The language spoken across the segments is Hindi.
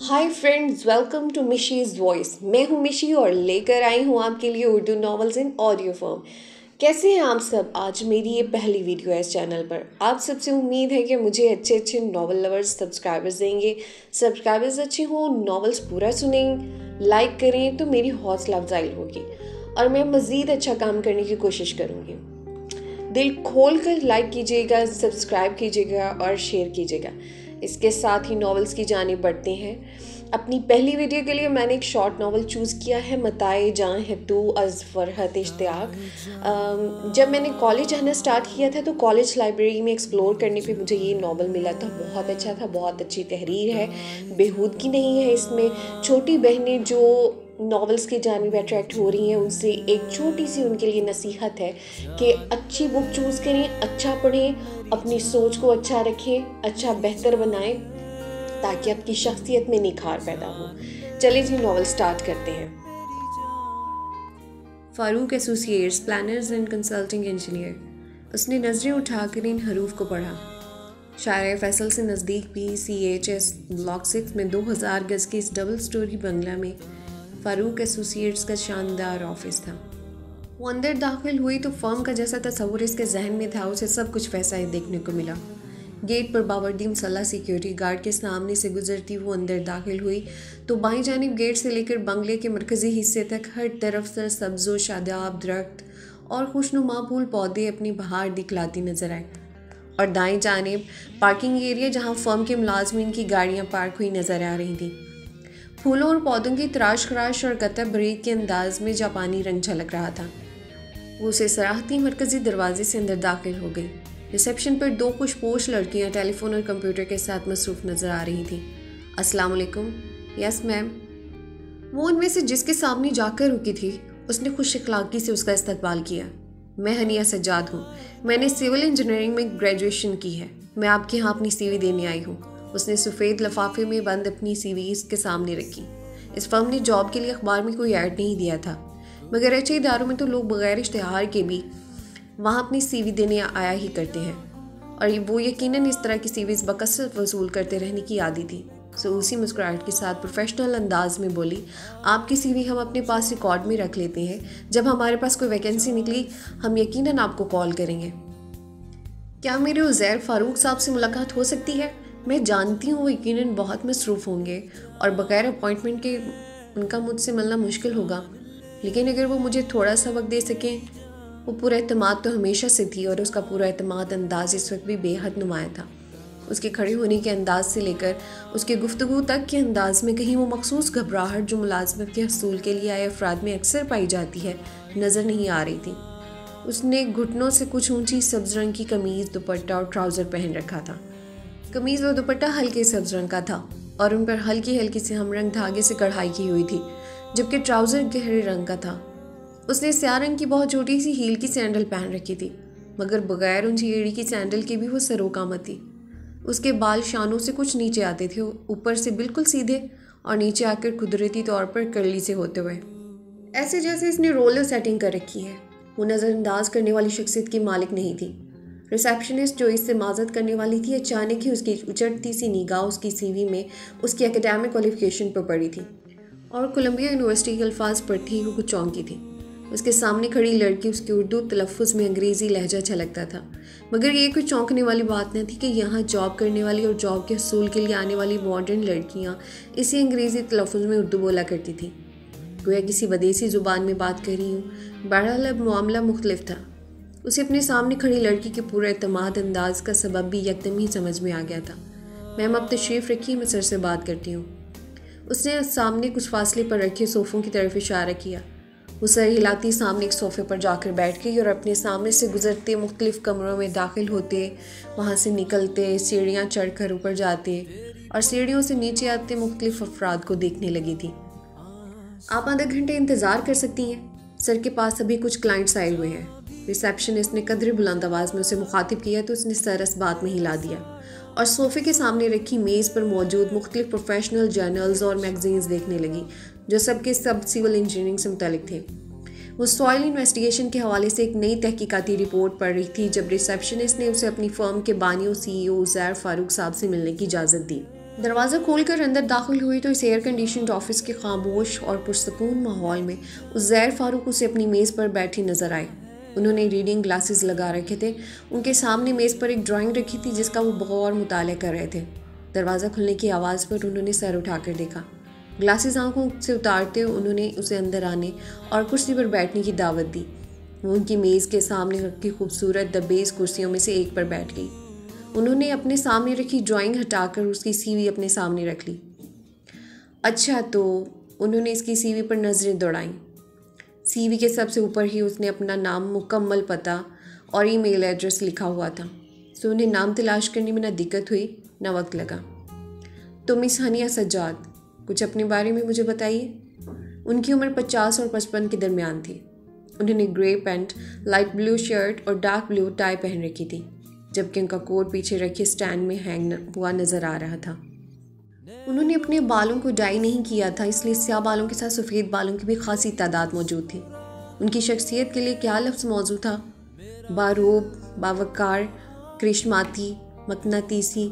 Hi friends, welcome to Mishi's voice. मैं हूं मिशी और लेकर आई हूं आपके लिए Urdu novels in audio form. कैसे हैं आप सब? आज मेरी ये पहली वीडियो है इस चैनल पर। आप सबसे उम्मीद है कि मुझे अच्छे अच्छे नॉवल लवर्स सब्सक्राइबर्स देंगे। सब्सक्राइबर्स अच्छे हों, नॉवेल्स पूरा सुनें, लाइक करें तो मेरी हौसला अफजाई होगी और मैं मज़ीद अच्छा काम करने की कोशिश करूँगी। दिल खोल कर लाइक कीजिएगा, सब्सक्राइब कीजिएगा और शेयर कीजिएगा। इसके साथ ही नॉवेल्स की जानिब बढ़ते हैं। अपनी पहली वीडियो के लिए मैंने एक शॉर्ट नॉवल चूज़ किया है, मताए जान है तू अज़ फरहत इश्तियाक। जब मैंने कॉलेज आना स्टार्ट किया था तो कॉलेज लाइब्रेरी में एक्सप्लोर करने पे मुझे ये नॉवल मिला था। बहुत अच्छा था, बहुत अच्छी तहरीर है, बेहूदगी नहीं है इसमें। छोटी बहनें जो नॉवेल्स की जानिब अट्रैक्ट हो रही हैं, उनसे एक छोटी सी उनके लिए नसीहत है कि अच्छी बुक चूज़ करें, अच्छा पढ़ें, अपनी सोच को अच्छा रखें, अच्छा बेहतर बनाएं ताकि आपकी शख्सियत में निखार पैदा हो। चलिए जी, नॉवल स्टार्ट करते हैं। Farooq associates, planners and consulting engineer. उसने नज़रें उठाकर इन हरूफ को पढ़ा। शायर फैसल से नज़दीक PCHS ब्लॉक 6 में 2000 गज के इस डबल स्टोरी बंगला में फारूक एसोसिएट्स का शानदार ऑफिस था। वो अंदर दाखिल हुई तो फर्म का जैसा तस्वुर इसके जहन में था, उसे सब कुछ वैसा ही देखने को मिला। गेट पर बावर्दी मुसल्लह सिक्योरिटी गार्ड के सामने से गुजरती वो अंदर दाखिल हुई तो बाईं जानिब गेट से लेकर बंगले के मरकजी हिस्से तक हर तरफ से सब्ज़ व शादाब दरख्त और खुशनुमा फूल पौधे अपनी बहार दिखलाती नजर आए, और दाएं जानिब पार्किंग एरिया जहां फर्म के मुलाजमीन की गाड़ियां पार्क हुई नजर आ रही थीं। फूलों और पौधों की तराश खराश और कतब बरीक के अंदाज में जापानी रंग झलक रहा था। वो उसे सराहती मरकजी दरवाजे से अंदर दाखिल हो गई। रिसेप्शन पर दो खुशपोश लड़कियां टेलीफोन और कंप्यूटर के साथ मसरूफ नजर आ रही थीं। अस्सलाम वालेकुम। Yes ma'am. वो उनमें से जिसके सामने जाकर रुकी थी उसने खुश अखलाकी से उसका इस्तकबाल किया। मैं हनिया सज्जाद हूँ, मैंने सिविल इंजीनियरिंग में ग्रेजुएशन की है। मैं आपके यहाँ अपनी CV देने आई हूँ। उसने सफ़ेद लिफाफे में बंद अपनी CV इसके सामने रखी। इस फर्म ने जॉब के लिए अखबार में कोई ऐड नहीं दिया था, मगर अच्छे इदारों में तो लोग बगैर इश्तिहार के भी वहाँ अपनी CV देने आया ही करते हैं, और वो यकीनन इस तरह की CVs बकसरत वसूल करते रहने की आदी थी। सो उसी मुस्कुराहट के साथ प्रोफेशनल अंदाज में बोली, आपकी CV हम अपने पास रिकॉर्ड में रख लेते हैं। जब हमारे पास कोई वैकेंसी निकली हम यकीनन आपको कॉल करेंगे। क्या मेरे उज़ैर फ़ारूक साहब से मुलाकात हो सकती है? मैं जानती हूँ वो यकीनन बहुत मसरूफ़ होंगे और बगैर अपॉइंटमेंट के उनका मुझसे मिलना मुश्किल होगा, लेकिन अगर वो मुझे थोड़ा सा वक्त दे सकें। वो पूरा एतमाद तो हमेशा से थी और उसका पूरा एतमाद अंदाज इस वक्त भी बेहद नुमाया था। उसके खड़े होने के अंदाज से लेकर उसके गुफ्तगू तक के अंदाज में कहीं वो मखसूस घबराहट जो मुलाजमत के हसूल के लिए आए अफराद में अक्सर पाई जाती है नज़र नहीं आ रही थी। उसने घुटनों से कुछ ऊंची सब्ज रंग की कमीज़, दुपट्टा और ट्राउज़र पहन रखा था। कमीज़ और दुपट्टा हल्के सब्ज रंग का था और उन पर हल्की हल्की से हमरंग धागे से कढ़ाई की हुई थी, जबकि ट्राउज़र गहरे रंग का था। उसने स्याह रंग की बहुत छोटी सी हील की सैंडल पहन रखी थी, मगर बगैर ऊंची एड़ी की सैंडल के भी वो सरोकामत थी। उसके बाल शानों से कुछ नीचे आते थे, ऊपर से बिल्कुल सीधे और नीचे आकर कुदरती तौर पर कर्ली से होते हुए, ऐसे जैसे इसने रोलर सेटिंग कर रखी है। वो नज़रअंदाज करने वाली शख्सियत की मालिक नहीं थी। रिसेप्शनिस्ट जो इससे माजत करने वाली थी, अचानक ही उसकी उचटती सी निगाह उसकी CV में उसकी एकेडमिक क्वालिफिकेशन पर पड़ी थी और कोलंबिया यूनिवर्सिटी के अल्फाज पढ़ती ही वो कुछ चौंकी थी। उसके सामने खड़ी लड़की उसके उर्दू तलफ़ुज़ में अंग्रेज़ी लहजा छलकता था, मगर ये कोई चौंकने वाली बात न थी कि यहाँ जॉब करने वाली और जॉब के हसूल के लिए आने वाली मॉडर्न लड़कियाँ इसी अंग्रेज़ी तलफ़ुज़ में उर्दू बोला करती थी, गोया किसी विदेशी ज़ुबान में बात कर रही हूँ। बहरहाल अब मामला मुख्तलिफ था। उसे अपने सामने खड़ी लड़की के पूरे एतमाद अंदाज का सबब भी यकदम ही समझ में आ गया था। मैम आप तशरीफ़ रखिए, मैं सर से बात करती हूँ। उसने सामने कुछ फासले पर रखे सोफ़ों की तरफ इशारा किया। वो सर हिलाती सामने एक सोफ़े पर जाकर बैठ गई और अपने सामने से गुजरते मुख्तलिफ़ कमरों में दाखिल होते, वहाँ से निकलते, सीढ़ियाँ चढ़कर ऊपर जाते और सीढ़ियों से नीचे आते मुख्तलिफ़ अफराद को देखने लगी थी। आप आधा घंटे इंतज़ार कर सकती हैं, सर के पास अभी कुछ क्लाइंट्स आए हुए हैं। रिसेप्शनिस्ट ने कदर बुलंद आवाज़ में उसे मुखातिब किया तो उसने सर इस बात में हिला दिया और सोफ़े के सामने रखी मेज़ पर मौजूद मुख्तलिफ प्रोफेशनल जर्नल्स और मैगजीन्स देखने लगी, जो सबके सब सिविल इंजीनियरिंग से मुतल्लिक थे। वो सॉइल इन्वेस्टिगेशन के हवाले से एक नई तहकीकाती रिपोर्ट पढ़ रही थी जब रिसेप्शनिस्ट ने उसे अपनी फर्म के बानी और CEO उज़ैर फ़ारूक साहब से मिलने की इजाज़त दी। दरवाज़ा खोलकर अंदर दाखिल हुई तो इस एयर कंडीशनड ऑफिस के खामोश और पुरसकून माहौल में उज़ैर फ़ारूक उसे अपनी मेज़ पर बैठी नज़र आए। उन्होंने रीडिंग ग्लासेस लगा रखे थे। उनके सामने मेज़ पर एक ड्राइंग रखी थी जिसका वो गौर मुताला कर रहे थे। दरवाज़ा खुलने की आवाज़ पर उन्होंने सर उठाकर देखा। ग्लासेस आंखों से उतारते उन्होंने उसे अंदर आने और कुर्सी पर बैठने की दावत दी। वो उनकी मेज़ के सामने रखी खूबसूरत दबेज कुर्सियों में से एक पर बैठ गई। उन्होंने अपने सामने रखी ड्राइंग हटाकर उसकी सीवी अपने सामने रख ली। अच्छा, तो उन्होंने इसकी सीवी पर नज़रें दौड़ाईं। सीवी के सबसे ऊपर ही उसने अपना नाम, मुकम्मल पता और ईमेल एड्रेस लिखा हुआ था। सो उन्हें नाम तलाश करने में ना दिक्कत हुई ना वक्त लगा। तो मिस हनिया सज्जाद, कुछ अपने बारे में मुझे बताइए। उनकी उम्र 50 और 55 के दरमियान थी। उन्होंने grey pant, light blue shirt और डार्क ब्लू टाई पहन रखी थी, जबकि उनका कोट पीछे रखे स्टैंड में हैंग हुआ नज़र आ रहा था। उन्होंने अपने बालों को डाई नहीं किया था, इसलिए स्याह बालों के साथ सफ़ेद बालों की भी खासी तादाद मौजूद थी। उनकी शख्सियत के लिए क्या लफ्ज़ मौजूद था? बारूब, बावकार, करिश्माती, मकनातीसी।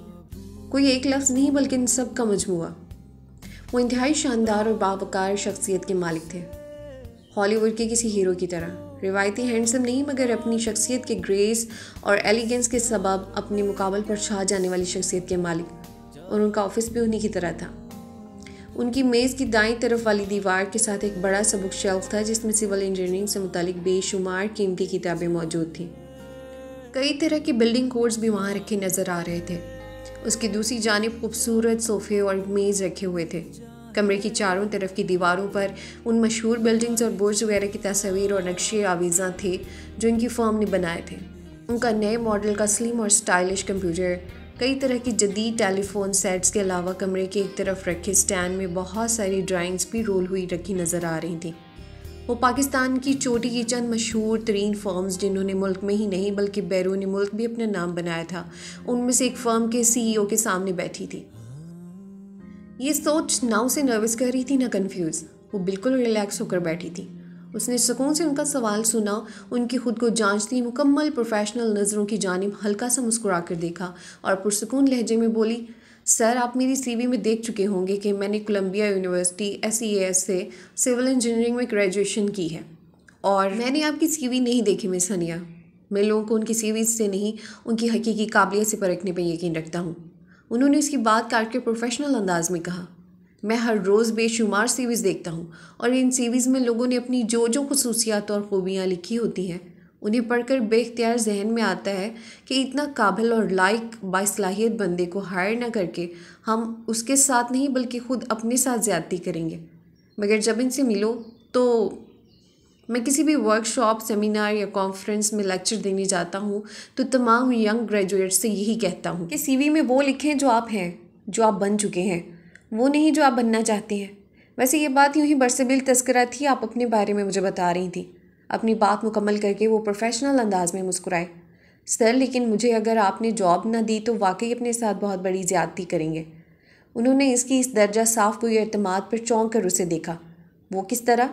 कोई एक लफ्ज़ नहीं बल्कि इन सब का मजमूआ। वो इंतहाई शानदार और बावकार शख्सियत के मालिक थे, हॉलीवुड के किसी हीरो की तरह। रिवायती हैंडसम नहीं, मगर अपनी शख्सियत के ग्रेस और एलिगेंस के सबब अपने मुकाबल पर छा जाने वाली शख्सियत के मालिक। और उनका ऑफिस भी उन्हीं की तरह था। उनकी मेज़ की दाईं तरफ वाली दीवार के साथ एक बड़ा सा बुक शेल्फ था जिसमें सिविल इंजीनियरिंग से मुतालिक बेशुमार कीमती किताबें मौजूद थीं। कई तरह के बिल्डिंग कोड्स भी वहाँ रखे नज़र आ रहे थे। उसकी दूसरी जानिब खूबसूरत सोफ़े और मेज़ रखे हुए थे। कमरे की चारों तरफ की दीवारों पर उन मशहूर बिल्डिंग्स और बुर्ज वगैरह की तस्वीर और नक्शे आवीज़ा थे जो इनकी फर्म ने बनाए थे। उनका नए मॉडल का स्लिम और स्टाइलिश कंप्यूटर, कई तरह की जदीद टेलीफोन सेट्स के अलावा कमरे के एक तरफ रखे स्टैंड में बहुत सारी ड्राइंग्स भी रोल हुई रखी नज़र आ रही थी। वो पाकिस्तान की चोटी की चंद मशहूर तरीन फर्म्स, जिन्होंने मुल्क में ही नहीं बल्कि बैरून मुल्क भी अपना नाम बनाया था, उनमें से एक फर्म के CEO के सामने बैठी थी। ये सोच ना उसे नर्वस कर रही थी ना कंफ्यूज। वो बिल्कुल रिलैक्स होकर बैठी थी। उसने सुकून से उनका सवाल सुना, उनकी खुद को जांचती मुकम्मल प्रोफेशनल नज़रों की जानिब हल्का सा मुस्कुरा कर देखा और पुरसुकून लहजे में बोली, सर, आप मेरी CV में देख चुके होंगे कि मैंने कोलंबिया यूनिवर्सिटी SEAS से सिविल इंजीनियरिंग में ग्रेजुएशन की है। और मैंने आपकी CV नहीं देखी मिस हनिया। मैं लोगों को उनकी CVs से नहीं, उनकी हकीकी काबिलियत से परखने पर यकीन रखता हूँ। उन्होंने उसकी बात काट के प्रोफेशनल अंदाज में कहा, मैं हर रोज़ बेशुमार CVs देखता हूँ और इन CVs में लोगों ने अपनी जो जो खुसूसियात और खूबियाँ लिखी होती हैं, उन्हें पढ़कर बेख्तियार जहन में आता है कि इतना काबिल और लायक बासलाहियत बंदे को हायर ना करके हम उसके साथ नहीं बल्कि ख़ुद अपने साथ ज़्यादती करेंगे। मगर जब इनसे मिलो तो मैं किसी भी वर्कशॉप, सेमिनार या कॉन्फ्रेंस में लेक्चर देने जाता हूँ तो तमाम यंग ग्रेजुएट्स से यही कहता हूँ कि CV में वो लिखें जो आप हैं, जो आप बन चुके हैं, वो नहीं जो आप बनना चाहते हैं। वैसे ये बात यूँ ही बरसबिल तस्करा थी, आप अपने बारे में मुझे बता रही थी। अपनी बात मुकम्मल करके वो प्रोफेशनल अंदाज में मुस्कुराए। सर, लेकिन मुझे अगर आपने जॉब ना दी तो वाकई अपने साथ बहुत बड़ी ज़्यादती करेंगे। उन्होंने इसकी इस दर्जा साफ हुई एतमाद पर चौंक कर उसे देखा। वो किस तरह?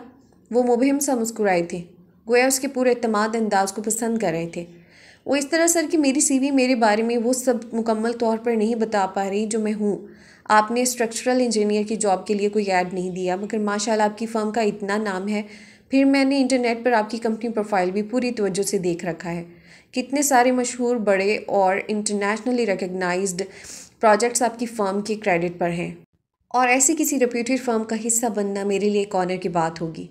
वो मुबहिम सा मुस्कुराए थे, गोया उसके पूरे एतमाद अंदाज को पसंद कर रहे थे। वो इस तरह, सर, कि मेरी CV मेरे बारे में वो सब मुकम्मल तौर पर नहीं बता पा रही जो मैं हूँ। आपने स्ट्रक्चरल इंजीनियर की जॉब के लिए कोई ऐड नहीं दिया, मगर माशाल्लाह आपकी फ़र्म का इतना नाम है। फिर मैंने इंटरनेट पर आपकी कंपनी प्रोफाइल भी पूरी तवज्जो से देख रखा है। कितने सारे मशहूर, बड़े और इंटरनेशनली रिकग्नाइज्ड प्रोजेक्ट्स आपकी फ़र्म के क्रेडिट पर हैं, और ऐसी किसी रेप्यूटेड फ़र्म का हिस्सा बनना मेरे लिए एक ऑनर की बात होगी।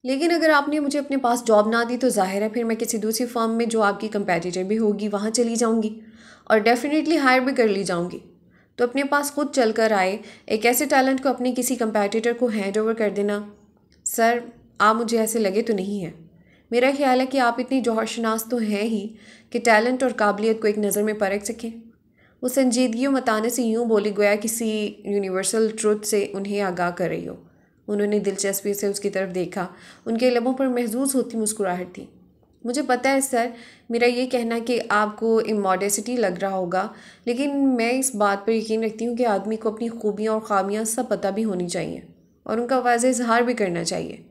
लेकिन अगर आपने मुझे अपने पास जॉब ना दी तो जाहिर है फिर मैं किसी दूसरी फर्म में जो आपकी कंपेटिटर भी होगी वहाँ चली जाऊँगी और डेफिनेटली हायर भी कर ली जाऊँगी। तो अपने पास खुद चल कर आए एक ऐसे टैलेंट को अपने किसी कंपेटिटर को हैंड ओवर कर देना, सर, आप मुझे ऐसे लगे तो नहीं है। मेरा ख्याल है कि आप इतनी जौहरशनास तो हैं ही कि टैलेंट और काबिलियत को एक नज़र में परख सकें। वो संजीदगी मताने से यूँ बोली गोया किसी यूनिवर्सल ट्रुथ से उन्हें आगाह कर रही हो। उन्होंने दिलचस्पी से उसकी तरफ देखा। उनके लबों पर महसूस होती मुस्कुराहट थी। मुझे पता है सर, मेरा ये कहना कि आपको इमॉडेसिटी लग रहा होगा, लेकिन मैं इस बात पर यकीन रखती हूँ कि आदमी को अपनी खूबियाँ और ख़ामियाँ सब पता भी होनी चाहिए और उनका वाज़ेह इज़हार भी करना चाहिए।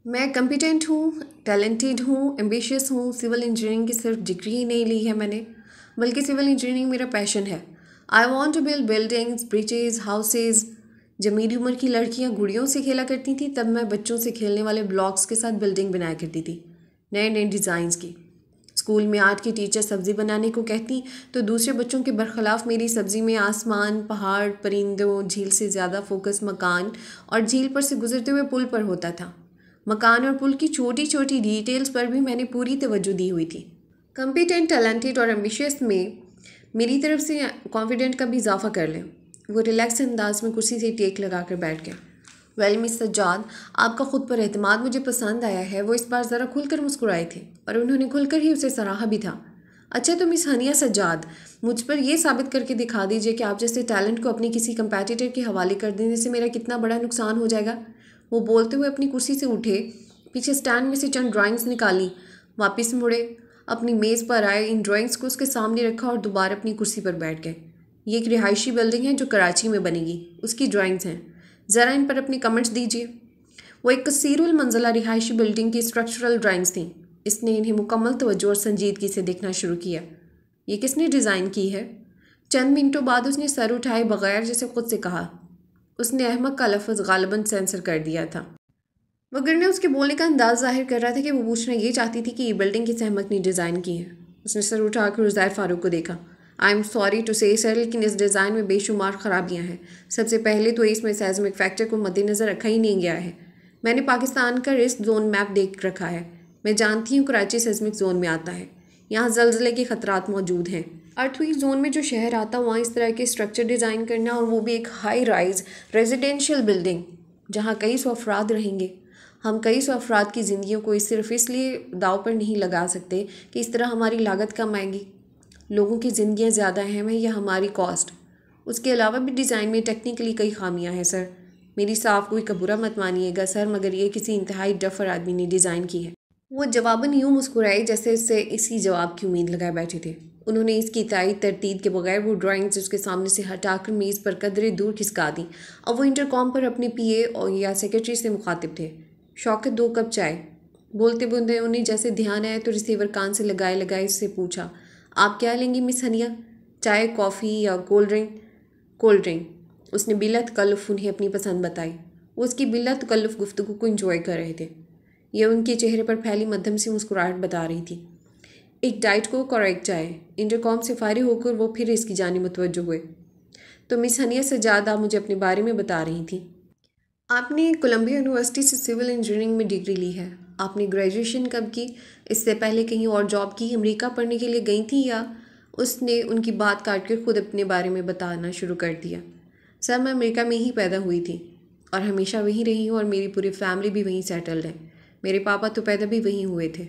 मैं कम्पिटेंट हूँ, टैलेंटेड हूँ, एम्बिशियस हूँ। सिविल इंजीनियरिंग की सिर्फ डिग्री ही नहीं ली है मैंने, बल्कि सिविल इंजीनियरिंग मेरा पैशन है। I want to build buildings, bridges, houses. जब मेरी उम्र की लड़कियां गुड़ियों से खेला करती थी तब मैं बच्चों से खेलने वाले ब्लॉक्स के साथ बिल्डिंग बनाया करती थी, नए नए डिज़ाइंस की। स्कूल में आर्ट की टीचर सब्ज़ी बनाने को कहती तो दूसरे बच्चों के बरखिलाफ़ मेरी सब्ज़ी में आसमान, पहाड़, परिंदों, झील से ज़्यादा फोकस मकान और झील पर से गुजरते हुए पुल पर होता था। मकान और पुल की छोटी छोटी डिटेल्स पर भी मैंने पूरी तवज्जो दी हुई थी। कॉम्पिटेंट, टैलेंटेड और एम्बिशियस में मेरी तरफ से कॉन्फिडेंट का भी इजाफा कर लें। वो रिलैक्स अंदाज में कुर्सी से टेक लगा कर बैठ गया। वेल मिस सज्जाद, आपका खुद पर एतमाद मुझे पसंद आया है। वो इस बार ज़रा खुलकर मुस्कुराए थे और उन्होंने खुलकर ही उसे सराहा भी था। अच्छा तो मिस हनिया सज्जाद, मुझ पर यह साबित करके दिखा दीजिए कि आप जैसे टैलेंट को अपनी किसी कंपेटिटर के हवाले कर देने से मेरा कितना बड़ा नुकसान हो जाएगा। वो बोलते हुए अपनी कुर्सी से उठे, पीछे स्टैंड में से चंद ड्राइंग्स निकाली, वापस मुड़े, अपनी मेज़ पर आए, इन ड्राइंग्स को उसके सामने रखा और दोबारा अपनी कुर्सी पर बैठ गए। ये एक रिहायशी बिल्डिंग है जो कराची में बनेगी, उसकी ड्राइंग्स हैं, ज़रा इन पर अपने कमेंट्स दीजिए। वो एक कसीरुल मंजिला रिहायशी बिल्डिंग की स्ट्रक्चरल ड्राइंग्स थीं। इसने इन्हें मुकम्मल तवज्जो और संजीदगी से देखना शुरू किया। ये किसने डिज़ाइन की है? चंद मिनटों बाद उसने सर उठाए बगैर जैसे खुद से कहा। उसने अहमक का लफ्ज़ गालिबन सेंसर कर दिया था, मगर उसके बोलने का अंदाज जाहिर कर रहा था कि वो पूछना ये चाहती थी कि ये बिल्डिंग किस अहमक ने डिज़ाइन की है। उसने सर उठाकर उज़ैर फ़ारूक को देखा। आई एम सॉरी टू से सर, लेकिन इस डिज़ाइन में बेशुमार ख़राबियाँ हैं। सबसे पहले तो इसमें सेज़मिक फैक्टर को मद्देनज़र रखा ही नहीं गया है। मैंने पाकिस्तान का रिस्क जोन मैप देख रखा है। मैं जानती हूँ कराची सेज़मिक जोन में आता है। यहाँ ज़लज़ले के ख़तरात मौजूद हैं। अर्थक्वेक जोन में जो शहर आता वहाँ इस तरह के स्ट्रक्चर डिज़ाइन करना, और वो भी एक हाई राइज रेजिडेंशियल बिल्डिंग जहाँ कई सौ अफराद रहेंगे। हम कई सौ अफराद की ज़िंदगियों को सिर्फ इसलिए दाव पर नहीं लगा सकते कि इस तरह हमारी लागत कम आएगी। लोगों की ज़िंदगियाँ ज़्यादा अहम है या हमारी कॉस्ट। उसके अलावा भी डिज़ाइन में टेक्निकली कई खामियां हैं सर। मेरी साफ कोई का बुरा मत मानिएगा सर, मगर ये किसी इंतहाई डफर आदमी ने डिज़ाइन की है। वो जवाबन यूँ मुस्कुराए जैसे उससे इसी जवाब की उम्मीद लगाए बैठे थे। उन्होंने इसकी तायद तरतीब के बगैर वो ड्राइंग्स उसके सामने से हटाकर मेज़ पर कदरे दूर खिसका दी। अब वो इंटरकॉम पर अपने पीए और या सेक्रेटरी से मुखातिब थे। शौकत 2 कप चाय। बोलते बोलते उन्हें जैसे ध्यान आया तो रिसीवर कान से लगाए लगाए उससे पूछा, आप क्या लेंगी मिस हनिया, चाय, कॉफ़ी या कोल्ड ड्रिंक? Cold drink. उसने बिला तकल्लुफ़ उन्हें अपनी पसंद बताई। वो उसकी बिला तकल्लुफ़ गुफ्तगू को इंजॉय कर रहे थे। यह उनके चेहरे पर फैली मध्यम सी मुस्कुराहट बता रही थी। एक डाइट कोक और एक चाय। इंटरकॉम से फारिग होकर वो फिर इसकी जानिब मुतवज्जो हुए। तो मिस हनिया सज्जाद, आप मुझे अपने बारे में बता रही थी। आपने कोलंबिया यूनिवर्सिटी से सिविल इंजीनियरिंग में डिग्री ली है। आपने ग्रेजुएशन कब की? इससे पहले कहीं और जॉब की, अमेरिका पढ़ने के लिए गई थी या? उसने उनकी बात काट कर खुद अपने बारे में बताना शुरू कर दिया। सर, मैं अमेरिका में ही पैदा हुई थी और हमेशा वहीं रही हूँ, और मेरी पूरी फैमिली भी वहीं सेटल्ड है। मेरे पापा तो पैदा भी वहीं हुए थे।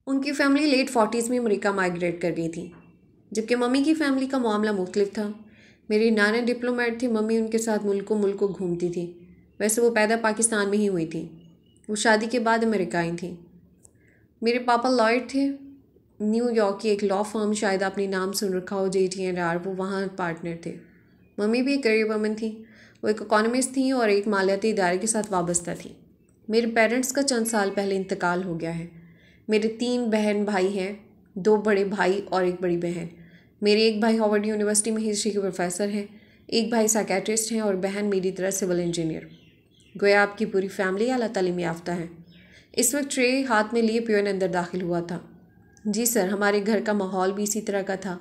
उनकी फैमिली लेट 40s में अमेरिका माइग्रेट कर गई थी, जबकि मम्मी की फैमिली का मामला मुख्तलिफ था। मेरी नाना डिप्लोमेट थी, मम्मी उनके साथ मुल्कों घूमती थी। वैसे वो पैदा पाकिस्तान में ही हुई थी। वो शादी के बाद अमेरिका आई थी। मेरे पापा लॉयर थे, न्यूयॉर्क की एक लॉ फर्म, शायद आपने नाम सुन रखा हो, JT&R, वो वहाँ पार्टनर थे। मम्मी भी एक करियर वुमन थी। वो एक इकोनॉमिस्ट थी और एक मालियाती इदारे के साथ वाबस्ता थी। मेरे पेरेंट्स का चंद साल पहले इंतकाल हो गया है। मेरे 3 बहन भाई हैं, 2 बड़े भाई और एक बड़ी बहन। मेरे एक भाई हार्वर्ड यूनिवर्सिटी में हिस्ट्री के प्रोफेसर हैं, एक भाई साइकेट्रिस्ट हैं और बहन मेरी तरह सिविल इंजीनियर। गोया आपकी पूरी फैमिली आला तालीम याफ्ता है। इस वक्त ट्रे हाथ में लिए पियोन अंदर दाखिल हुआ था। जी सर, हमारे घर का माहौल भी इसी तरह का था।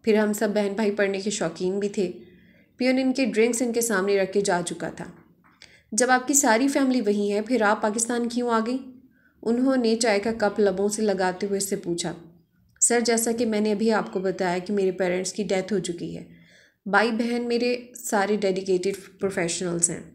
फिर हम सब बहन भाई पढ़ने के शौकीन भी थे। पियोन इनके ड्रिंक्स इनके सामने रख के जा चुका था। जब आपकी सारी फैमिली वहीं है, फिर आप पाकिस्तान क्यों आ गई? उन्होंने चाय का कप लबों से लगाते हुए इससे पूछा। सर, जैसा कि मैंने अभी आपको बताया कि मेरे पेरेंट्स की डेथ हो चुकी है। भाई बहन मेरे सारे डेडिकेटेड प्रोफेशनल्स हैं।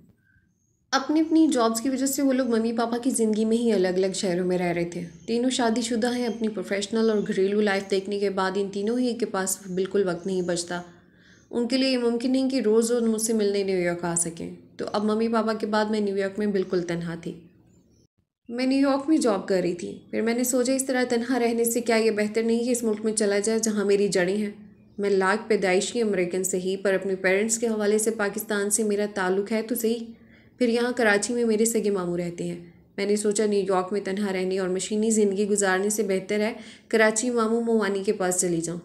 अपनी अपनी जॉब्स की वजह से वो लोग मम्मी पापा की ज़िंदगी में ही अलग अलग शहरों में रह रहे थे। तीनों शादीशुदा हैं। अपनी प्रोफेशनल और घरेलू लाइफ देखने के बाद इन तीनों ही के पास बिल्कुल वक्त नहीं बचता। उनके लिए ये मुमकिन नहीं कि रोज़ रोज़ मुझसे मिलने न्यूयॉर्क आ सकें। तो अब मम्मी पापा के बाद मैं न्यूयॉर्क में बिल्कुल तन्हा थी। मैं न्यूयॉर्क में जॉब कर रही थी। फिर मैंने सोचा इस तरह तन्हा रहने से क्या ये बेहतर नहीं कि इस मुल्क में चला जाए जहाँ मेरी जड़ें हैं। मैं लाख पैदाइशी अमेरिकन से ही, पर अपने पेरेंट्स के हवाले से पाकिस्तान से मेरा ताल्लुक़ है तो सही। फिर यहाँ कराची में मेरे सगे मामू रहते हैं। मैंने सोचा न्यूयॉर्क में तन्हा रहने और मशीनी ज़िंदगी गुजारने से बेहतर है कराची मामू मोवानी के पास चली जाऊँ।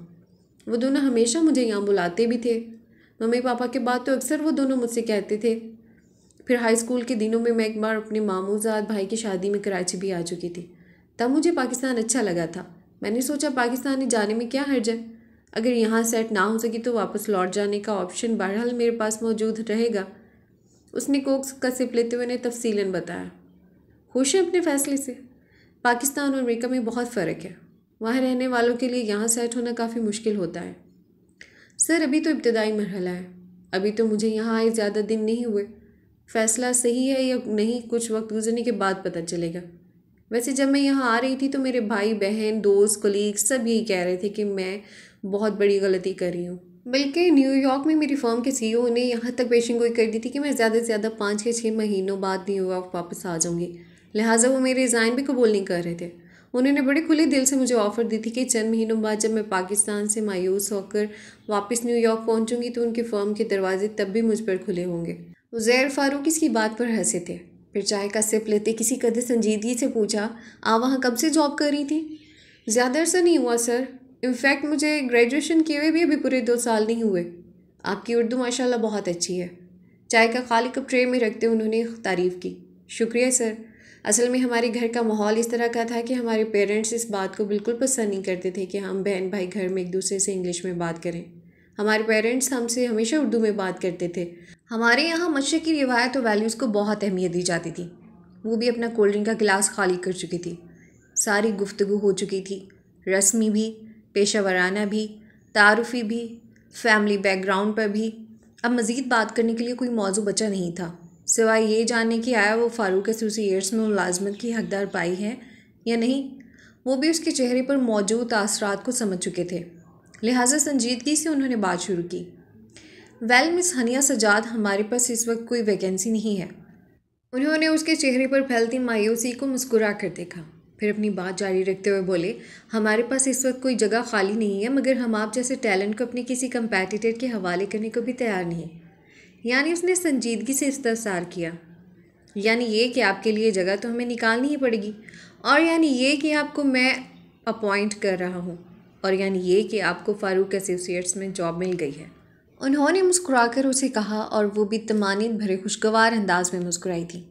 वो दोनों हमेशा मुझे यहाँ बुलाते भी थे। मम्मी पापा के बाद तो अक्सर वो दोनों मुझसे कहते थे। फिर हाई स्कूल के दिनों में मैं एक बार अपने मामूजाद भाई की शादी में कराची भी आ चुकी थी। तब मुझे पाकिस्तान अच्छा लगा था। मैंने सोचा पाकिस्तान जाने में क्या हर्ज है, अगर यहाँ सेट ना हो सकी तो वापस लौट जाने का ऑप्शन बहरहाल मेरे पास मौजूद रहेगा। उसने कोक का सिप लेते हुए ने तफसीलन बताया। खुश हैं अपने फ़ैसले से? पाकिस्तान और अमेरिका में बहुत फ़र्क है। वहाँ रहने वालों के लिए यहाँ सेट होना काफ़ी मुश्किल होता है। सर अभी तो इब्तदाई मरहला है, अभी तो मुझे यहाँ आए ज़्यादा दिन नहीं हुए। फ़ैसला सही है या नहीं कुछ वक्त गुजरने के बाद पता चलेगा। वैसे जब मैं यहाँ आ रही थी तो मेरे भाई बहन दोस्त कोलीग सब यही कह रहे थे कि मैं बहुत बड़ी गलती कर रही हूँ। बल्कि न्यूयॉर्क में मेरी फर्म के सीईओ ने यहाँ तक पेशेंगोई कर दी थी कि मैं ज़्यादा से ज़्यादा 5 या 6 महीनों बाद न्यूयॉर्क वापस आ जाऊँगी। लिहाजा वो मेरे रिज़ाइन भी कबूल नहीं कर रहे थे। उन्होंने बड़े खुले दिल से मुझे ऑफ़र दी थी कि चंद महीनों बाद जब मैं पाकिस्तान से मायूस होकर वापस न्यूयॉर्क पहुँचूँगी तो उनकी फ़र्म के दरवाजे तब भी मुझ पर खुले होंगे। उज़ैर फ़ारूक इसकी बात पर हंसे थे। फिर चाय का सिप लेते किसी कदर संजीदगी से पूछा, आप वहाँ कब से जॉब कर रही थी? ज़्यादा अरसा नहीं हुआ सर, इनफैक्ट मुझे ग्रेजुएशन किए हुए भी अभी पूरे 2 साल नहीं हुए। आपकी उर्दू माशाल्लाह बहुत अच्छी है। चाय का खाली कप ट्रे में रखते उन्होंने तारीफ़ की। शुक्रिया सर। असल में हमारे घर का माहौल इस तरह का था कि हमारे पेरेंट्स इस बात को बिल्कुल पसंद नहीं करते थे कि हम बहन भाई घर में एक दूसरे से इंग्लिश में बात करें। हमारे पेरेंट्स हमसे हमेशा उर्दू में बात करते थे। हमारे यहाँ मशरक़ की रिवायत और वैल्यूज़ को बहुत अहमियत दी जाती थी। वो भी अपना कोल्ड ड्रिंक का गिलास खाली कर चुकी थी। सारी गुफ्तगू हो चुकी थी, रस्मी भी, पेशा वराना भी, तारुफ़ी भी, फैमिली बैकग्राउंड पर भी। अब मज़ीद बात करने के लिए कोई मौजू बचा नहीं था, सिवाय ये जानने की आया वो फ़ारूक एसोसिएट्स में मुलाजमत की हकदार पाई है या नहीं। वो भी उसके चेहरे पर मौजूद तासरात को समझ चुके थे। लिहाजा संजीदगी से उन्होंने बात शुरू की। वेल मिस हनिया सजाद, हमारे पास इस वक्त कोई वैकेंसी नहीं है। उन्होंने उसके चेहरे पर फैलती मायूसी को मुस्कुरा कर देखा, फिर अपनी बात जारी रखते हुए बोले, हमारे पास इस वक्त कोई जगह खाली नहीं है, मगर हम आप जैसे टैलेंट को अपने किसी कंपेटिटर के हवाले करने को भी तैयार नहीं। यानी उसने संजीदगी से इस्तफसार किया, यानी ये कि आपके लिए जगह तो हमें निकालनी ही पड़ेगी, और यानी ये कि आपको मैं अपॉइंट कर रहा हूँ, और यानी ये कि आपको फ़ारूक एसोसिएट्स में जॉब मिल गई है। उन्होंने मुस्कुराकर उसे कहा और वो भी तमानीत भरे खुशगवार अंदाज में मुस्कुराई थी।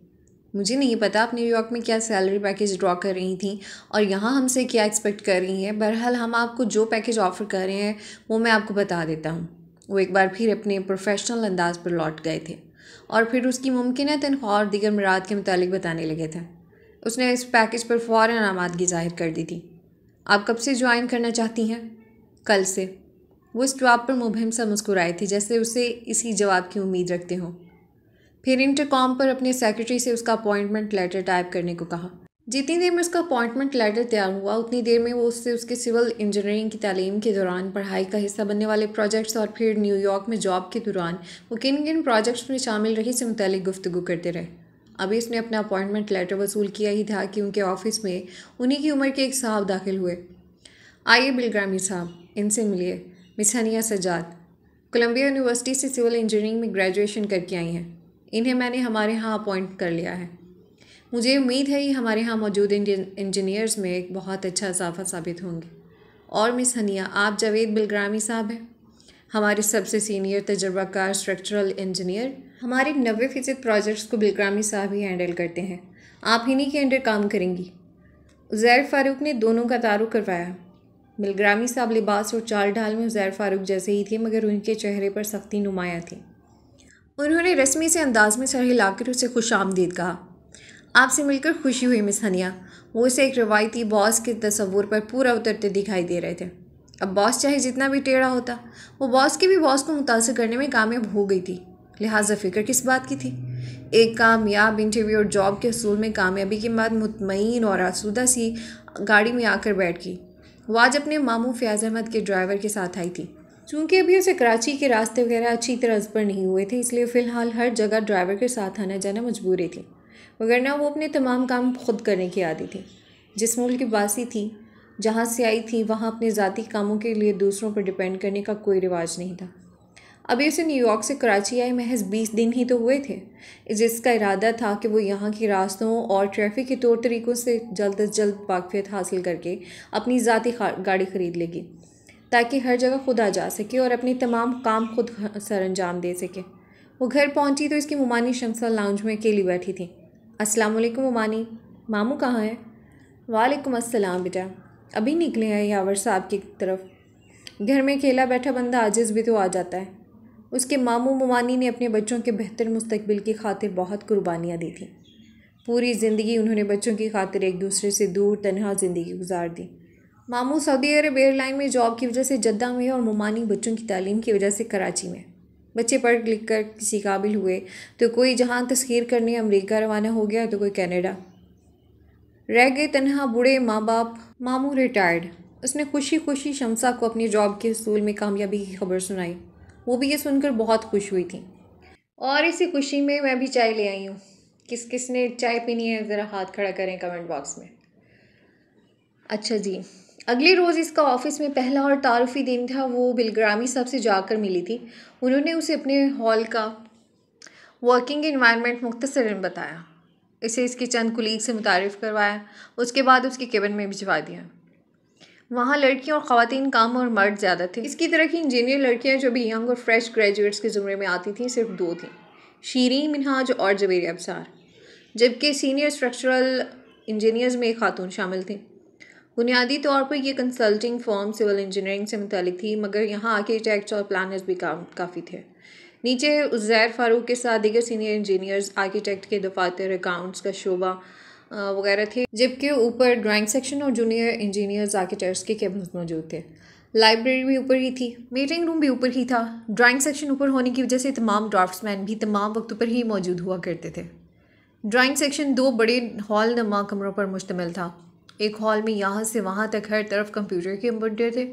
मुझे नहीं पता आप न्यूयॉर्क में क्या सैलरी पैकेज ड्रॉ कर रही थी और यहाँ हमसे क्या एक्सपेक्ट कर रही हैं। बहरहाल हम आपको जो पैकेज ऑफ़र कर रहे हैं वो मैं आपको बता देता हूँ। वो एक बार फिर अपने प्रोफेशनल अंदाज पर लौट गए थे और फिर उसकी मुमकिन तनख्वाह और दीगर मराद के मुतालिक बताने लगे थे। उसने इस पैकेज पर फ़ौरन आमादगी ज़ाहिर कर दी थी। आप कब से ज्वाइन करना चाहती हैं? कल से। वो इस जवाब पर मुबहम सा मुस्कुराए थे, जैसे उसे इसी जवाब की उम्मीद रखते हों। फिर इंटरकॉम पर अपने सेक्रेटरी से उसका अपॉइंटमेंट लेटर टाइप करने को कहा। जितनी देर में उसका अपॉइंटमेंट लेटर तैयार हुआ उतनी देर में वो उससे उसके सिविल इंजीनियरिंग की तालीम के दौरान पढ़ाई का हिस्सा बनने वाले प्रोजेक्ट्स और फिर न्यूयॉर्क में जॉब के दौरान वो किन किन प्रोजेक्ट्स में शामिल रही से मुतालिक गुफ्तगू करते रहे। अभी उसने अपना अपॉइंटमेंट लेटर वसूल किया ही था कि उनके ऑफिस में उन्हीं की उम्र के एक साहब दाखिल हुए। आइए बिलग्रामी साहब, इनसे मिलिए। Miss Haniya Sajjad Columbia university से सिविल इंजीनियरिंग में ग्रेजुएशन करके आई हैं। इन्हें मैंने हमारे यहाँ अपॉइंट कर लिया है। मुझे उम्मीद है ये हमारे यहाँ मौजूद इंजीनियर्स में एक बहुत अच्छा इजाफा साबित होंगे। और मिस हनिया, आप जावेद बिलग्रामी साहब हैं, हमारे सबसे सीनियर तजर्बाकार स्ट्रक्चरल इंजीनियर। हमारे 90% प्रोजेक्ट्स को बिलग्रामी साहब ही हैंडल करते हैं। आप इन्हीं के अंडर काम करेंगी। उज़ैर फ़ारूक ने दोनों का तारुफ करवाया। बिलग्रामी साहब लिबास और चाल ढाल में उज़ैर फ़ारूक जैसे ही थे, मगर उनके चेहरे पर सख्ती नुमाया थी। उन्होंने रस्मी से अंदाज में सर हिलाकर उसे खुश आमदीद कहा। आपसे मिलकर खुशी हुई मिस हनिया। वो उसे एक रवायती बॉस के तस्वुर पर पूरा उतरते दिखाई दे रहे थे। अब बॉस चाहे जितना भी टेढ़ा होता, वो बॉस के भी बॉस को मुतासिर करने में कामयाब हो गई थी। लिहाजा फ़िक्र किस बात की थी। एक कामयाब इंटरव्यू और जॉब के असूल में कामयाबी के बाद मुतमईन और आसूदा सी गाड़ी में आकर बैठ गई। वो आज अपने मामू फ़याज़ अहमद के ड्राइवर के साथ आई थी। चूँकि अभी उसे कराची के रास्ते वगैरह अच्छी तरह पर नहीं हुए थे, इसलिए फ़िलहाल हर जगह ड्राइवर के साथ आना जाना मजबूरी थी, वगरना वो अपने तमाम काम खुद करने की आदी थी। जिस मुल्क की वासी थी, जहाँ से आई थी, वहाँ अपने ज़ाती कामों के लिए दूसरों पर डिपेंड करने का कोई रिवाज नहीं था। अभी उसे न्यूयॉर्क से कराची आए महज 20 दिन ही तो हुए थे, जिसका इरादा था कि वो यहाँ के रास्तों और ट्रैफिक के तौर तरीक़ों से जल्द अज जल्द वाक़फियत हासिल करके अपनी ज़ाती गाड़ी ख़रीद लेगी। ताकि हर जगह खुद आ जा सके और अपने तमाम काम खुद सर अंजाम दे सके। वो घर पहुंची तो इसकी मुमानी शमसा लाउंज में अकेली बैठी थी। अस्सलाम वालेकुम मुमानी, मामू कहाँ है? वालेकुम अस्सलाम बेटा, अभी निकले हैं यावर साहब की तरफ। घर में अकेला बैठा बंदा आजिज़ भी तो आ जाता है। उसके मामू मुमानी ने अपने बच्चों के बेहतर मुस्तकबिल की खातिर बहुत कुर्बानियाँ दी थीं। पूरी ज़िंदगी उन्होंने बच्चों की खातिर एक दूसरे से दूर तन्हा ज़िंदगी गुजार दी। मामू सऊदी अरब एयरलाइन में जॉब की वजह से जद्दा में और मुमानी बच्चों की तालीम की वजह से कराची में। बच्चे पढ़ लिख कर किसी काबिल हुए तो कोई जहां तस्खीर करने अमेरिका रवाना हो गया तो कोई कनाडा। रह गए तन्हा बूढ़े माँ बाप। मामू रिटायर्ड। उसने खुशी खुशी शमसा को अपनी जॉब के हसूल में कामयाबी की खबर सुनाई। वो भी ये सुनकर बहुत खुश हुई थी। और इसी खुशी में मैं भी चाय ले आई हूँ। किस किस ने चाय पीनी है ज़रा हाथ खड़ा करें कमेंट बॉक्स में। अच्छा जी, अगले रोज़ इसका ऑफिस में पहला और तारुफी दिन था। वो बिलग्रामी साहब से जाकर मिली थी। उन्होंने उसे अपने हॉल का वर्किंग एनवायरनमेंट मुख्तसरन बताया। इसे इसके चंद कुलीग से मुतारिफ़ करवाया। उसके बाद उसके केबिन में भिजवा दिया। वहाँ लड़कियाँ और ख़वातीन कम और मर्द ज़्यादा थे। इसकी तरह की इंजीनियर लड़कियाँ जो भी यंग और फ्रेश ग्रेजुएट्स के ज़ुमरे में आती थीं सिर्फ 2 थीं, शीरीन मिनहाज और जवेरिया अबसार, जबकि सीनियर स्ट्रक्चरल इंजीनियर्स में एक खातून शामिल थी। बुनियादी तौर पर यह कंसल्टिंग फर्म सिविल इंजीनियरिंग से मुतालिक थी, मगर यहाँ आर्किटेक्ट्स और प्लानर्स भी काफ़ी थे। नीचे उज़ैर फ़ारूक के साथ दीगर सीनियर इंजीनियर्स, आर्किटेक्ट के दफातर, अकाउंट्स का शोबा वगैरह थे, जबकि ऊपर ड्राइंग सेक्शन और जूनियर इंजीनियर्स आर्किटेक्ट्स के केबिन्स मौजूद थे। लाइब्रेरी भी ऊपर ही थी, मीटिंग रूम भी ऊपर ही था। ड्राइंग सेक्शन ऊपर होने की वजह से तमाम ड्राफ्ट्समैन भी तमाम वक्तों पर ही मौजूद हुआ करते थे। ड्राइंग सेक्शन 2 बड़े हॉल नुमा कमरों पर मुश्तमिल था। एक हॉल में यहाँ से वहाँ तक हर तरफ कंप्यूटर के कंप्यूटर थे।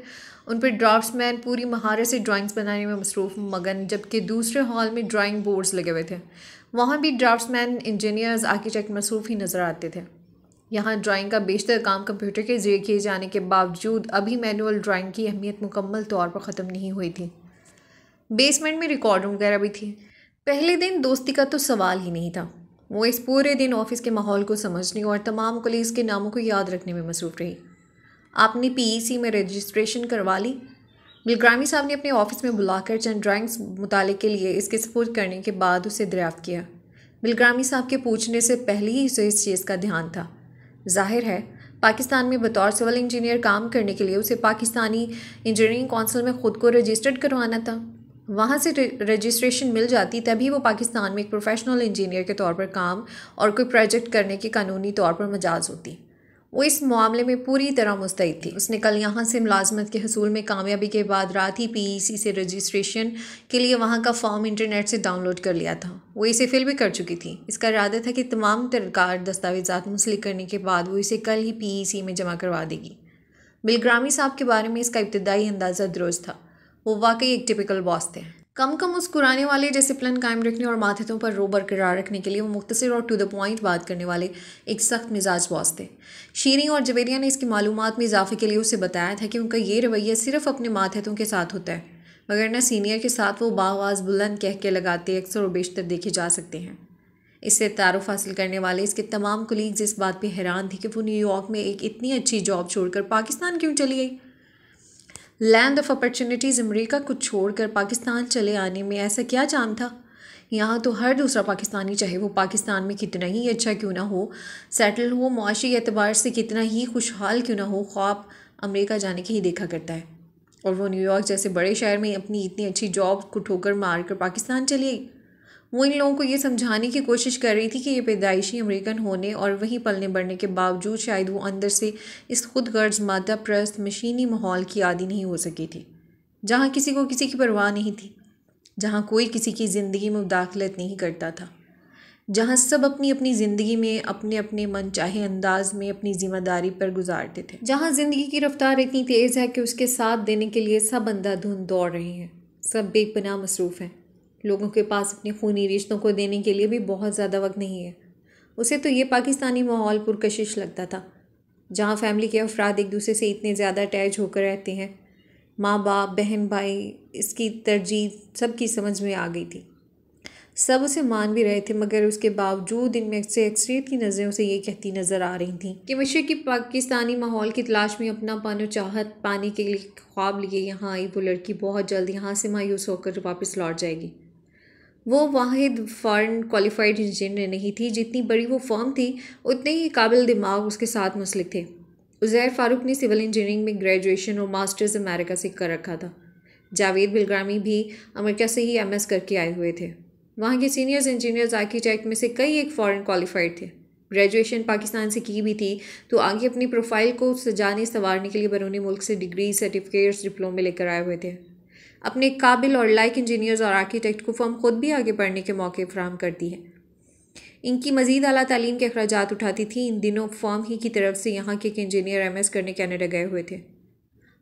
उन पर ड्राफ्ट्समैन पूरी महारत से ड्राइंग्स बनाने में मसरूफ़ मगन, जबकि दूसरे हॉल में ड्राइंग बोर्ड्स लगे हुए थे। वहाँ भी ड्राफ्ट्समैन, इंजीनियर्स, आर्किटेक्ट मसरूफ़ ही नज़र आते थे। यहाँ ड्राइंग का बेशतर काम कंप्यूटर के ज़रिए किए जाने के बावजूद अभी मैनुअल ड्राइंग की अहमियत मुकम्मल तौर पर ख़त्म नहीं हुई थी। बेसमेंट में रिकॉर्ड रूम वगैरह भी थी। पहले दिन दोस्ती का तो सवाल ही नहीं था। वो इस पूरे दिन ऑफिस के माहौल को समझने और तमाम कलीग्स के नामों को याद रखने में मसरूफ़ रही। आपने पीईसी में रजिस्ट्रेशन करवा ली? बिलग्रामी साहब ने अपने ऑफिस में बुलाकर चंद ड्राइंग्स मुताले के लिए इसके सपुर्द करने के बाद उसे दरियाफ्त किया। बिलग्रामी साहब के पूछने से पहले ही उसे इस चीज़ का ध्यान था। जाहिर है पाकिस्तान में बतौर सिविल इंजीनियर काम करने के लिए उसे पाकिस्तानी इंजीनियरिंग काउंसिल में ख़ुद को रजिस्टर्ड करवाना था। वहाँ से रजिस्ट्रेशन मिल जाती तभी वो पाकिस्तान में एक प्रोफेशनल इंजीनियर के तौर पर काम और कोई प्रोजेक्ट करने की कानूनी तौर पर मजाज होती। वो इस मामले में पूरी तरह मुस्तैद थी। उसने कल यहाँ से मुलाजमत के हसूल में कामयाबी के बाद रात ही पीईसी से रजिस्ट्रेशन के लिए वहाँ का फॉर्म इंटरनेट से डाउनलोड कर लिया था। वो इसे फिल भी कर चुकी थी। इसका इरादा था कि तमाम तरकार दस्तावेज़ात मुंसलिक करने के बाद वो इसे कल ही पीईसी में जमा करवा देगी। बिलग्रामी साहब के बारे में इसका इब्तदाई अंदाज़ा दुरुस्त था। वो वाकई एक टिपिकल बॉस थे। कम मुस्कुराने वाले, डिसिप्लिन कायम रखने और माथेतों पर रो बरकरार रखने के लिए वो मुख्तसर और टू द पॉइंट बात करने वाले एक सख्त मिजाज बॉस थे। शीरीन और जवेरिया ने इसकी मालूमात में इजाफे के लिए उसे बताया था कि उनका ये रवैया सिर्फ अपने माथेतों के साथ होता है, मगर न सीनियर के साथ वो बावाज़ बुलंद कह के लगाते अक्सर और बेशतर देखे जा सकते हैं। इससे तारुफ हासिल करने वाले इसके तमाम कुलीग्स इस बात पर हैरान थे कि वो न्यूयॉर्क में एक इतनी अच्छी जॉब छोड़कर पाकिस्तान क्यों चली गई। लैंड ऑफ अपॉर्चुनिटीज़ अमेरिका को छोड़कर पाकिस्तान चले आने में ऐसा क्या जान था। यहाँ तो हर दूसरा पाकिस्तानी, चाहे वो पाकिस्तान में कितना ही अच्छा क्यों ना हो, सेटल हो, मुआशी एतबार से कितना ही खुशहाल क्यों ना हो, ख्वाब अमेरिका जाने की ही देखा करता है। और वो न्यूयॉर्क जैसे बड़े शहर में अपनी इतनी अच्छी जॉब को ठोकर मार कर पाकिस्तान चली गई। वो इन लोगों को ये समझाने की कोशिश कर रही थी कि ये पैदाइशी अमेरिकन होने और वहीं पलने बढ़ने के बावजूद शायद वो अंदर से इस खुद गर्ज मादा प्रस्त मशीनी माहौल की आदी नहीं हो सकी थी, जहाँ किसी को किसी की परवाह नहीं थी, जहाँ कोई किसी की ज़िंदगी में मुदाखलत नहीं करता था, जहाँ सब अपनी अपनी ज़िंदगी में अपने अपने मन चाहे अंदाज में अपनी ज़िम्मेदारी पर गुजारते थे, जहाँ ज़िंदगी की रफ्तार इतनी तेज़ है कि उसके साथ देने के लिए सब अंधाधुंध दौड़ रहे हैं, सब बेपनाह मसरूफ़ हैं। लोगों के पास अपने खूनी रिश्तों को देने के लिए भी बहुत ज़्यादा वक्त नहीं है। उसे तो ये पाकिस्तानी माहौल पुरकशिश लगता था, जहाँ फैमिली के अफराद एक दूसरे से इतने ज़्यादा अटैच होकर रहते हैं। माँ बाप, बहन भाई, इसकी तरजीह सबकी समझ में आ गई थी। सब उसे मान भी रहे थे, मगर उसके बावजूद इनमें से अक्सरियत की नज़रें उसे ये कहती नज़र आ रही थीं कि मशरक़ी पाकिस्तानी माहौल की तलाश में अपनापन और चाहत पाने के लिए ख्वाब लिए यहाँ आई वो लड़की बहुत जल्द यहाँ से मायूस होकर वापस लौट जाएगी। वो वाहिद फ़ॉरेन क्वालिफाइड इंजीनियर नहीं थी। जितनी बड़ी वो फर्म थी उतने ही काबिल दिमाग उसके साथ मुंसलिक थे। उज़ैर फ़ारूक ने सिविल इंजीनियरिंग में ग्रेजुएशन और मास्टर्स अमेरिका से कर रखा था। जावेद बिलग्रामी भी अमेरिका से ही एमएस करके आए हुए थे। वहाँ के सीनियर्स इंजीनियर्स आर्किटेक्ट में से कई एक फ़ॉरेन क्वालिफाइड थे। ग्रेजुएशन पाकिस्तान से की भी थी तो आगे अपनी प्रोफाइल को सजाने संवारने के लिए बैरूनी मुल्क से डिग्री, सर्टिफिकेट्स, डिप्लोमे लेकर आए हुए थे। अपने काबिल और लायक इंजीनियर्स और आर्किटेक्ट को फर्म खुद भी आगे बढ़ने के मौके फराहम करती है। इनकी मज़ीद आला तालीम के अखराजात उठाती थी। इन दिनों फर्म ही की तरफ से यहाँ के एक इंजीनियर एमएस करने कनाडा गए हुए थे।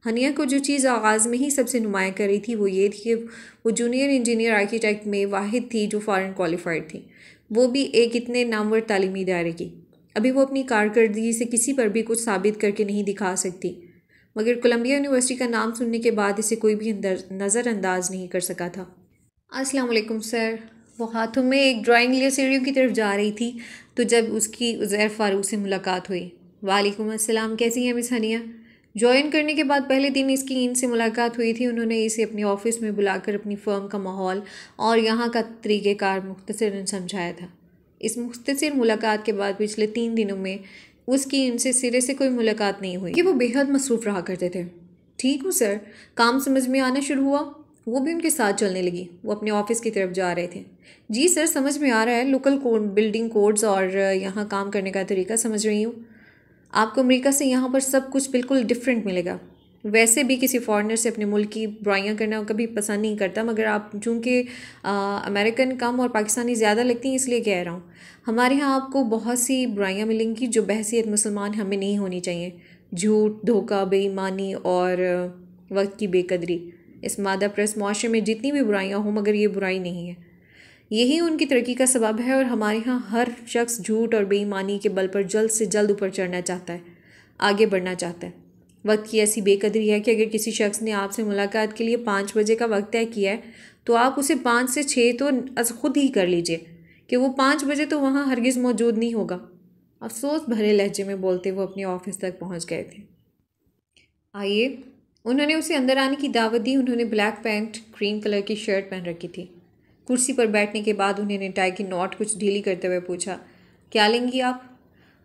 हनिया को जो चीज़ आगाज़ में ही सबसे नुमाया कर रही थी वो ये थी कि वो जूनियर इंजीनियर आर्किटेक्ट में वाहिद थी जो फ़ॉरेन क्वालिफाइड थी, वो भी एक इतने नामवर तालीमी इदारे की। अभी वो अपनी कारकर्दगी से किसी पर भी कुछ साबित करके नहीं दिखा सकती, मगर कोलंबिया यूनिवर्सिटी का नाम सुनने के बाद इसे कोई भी नज़रअंदाज नहीं कर सका था। अस्सलाम वालेकुम सर। वो हाथों में एक ड्राइंग लिए सीढ़ियों की तरफ जा रही थी तो जब उसकी उज़ैर फ़ारूक से मुलाकात हुई। वालेकुम अस्सलाम, कैसी हैं मिस हनिया? ज्वाइन करने के बाद पहले दिन इसकी इनसे मुलाकात हुई थी। उन्होंने इसे अपने ऑफिस में बुलाकर अपनी फ़र्म का माहौल और यहाँ का तरीक़ेकार मुख्तसरन समझाया था। इस मुख्तसर मुलाकात के बाद पिछले 3 दिनों में उसकी इनसे सिरे से कोई मुलाकात नहीं हुई कि वो बेहद मसरूफ़ रहा करते थे। ठीक हूँ सर, काम समझ में आना शुरू हुआ? वो भी उनके साथ चलने लगी। वो अपने ऑफिस की तरफ जा रहे थे। जी सर, समझ में आ रहा है। लोकल कोड, बिल्डिंग कोड्स और यहाँ काम करने का तरीका समझ रही हूँ। आपको अमेरिका से यहाँ पर सब कुछ बिल्कुल डिफरेंट मिलेगा। वैसे भी किसी फॉरेनर से अपने मुल्क की बुराइयाँ करना कभी पसंद नहीं करता, मगर आप चूँकि अमेरिकन कम और पाकिस्तानी ज़्यादा लगती हैं इसलिए कह रहा हूँ। हमारे यहाँ आपको बहुत सी बुराइयाँ मिलेंगी जो बहैसियत मुसलमान हमें नहीं होनी चाहिए। झूठ, धोखा, बेईमानी और वक्त की बेकदरी। इस मादा प्रस्त माशरे में जितनी भी बुराइयाँ हों, मगर ये बुराई नहीं है। यही उनकी तरक्की का सबब है और हमारे यहाँ हर शख्स झूठ और बेईमानी के बल पर जल्द से जल्द ऊपर चढ़ना चाहता है, आगे बढ़ना चाहता है। वक्त की ऐसी बेकदरी है कि अगर किसी शख्स ने आपसे मुलाकात के लिए 5 बजे का वक्त तय किया है तो आप उसे 5 से 6 तो खुद ही कर लीजिए कि वो 5 बजे तो वहाँ हरगिज़ मौजूद नहीं होगा। अफसोस भरे लहजे में बोलते वो अपने ऑफिस तक पहुँच गए थे। आइए। उन्होंने उसे अंदर आने की दावत दी। उन्होंने ब्लैक पैंट, क्रीम कलर की शर्ट पहन रखी थी। कुर्सी पर बैठने के बाद उन्होंने टाई की नॉट कुछ ढीली करते हुए पूछा, क्या लेंगी आप?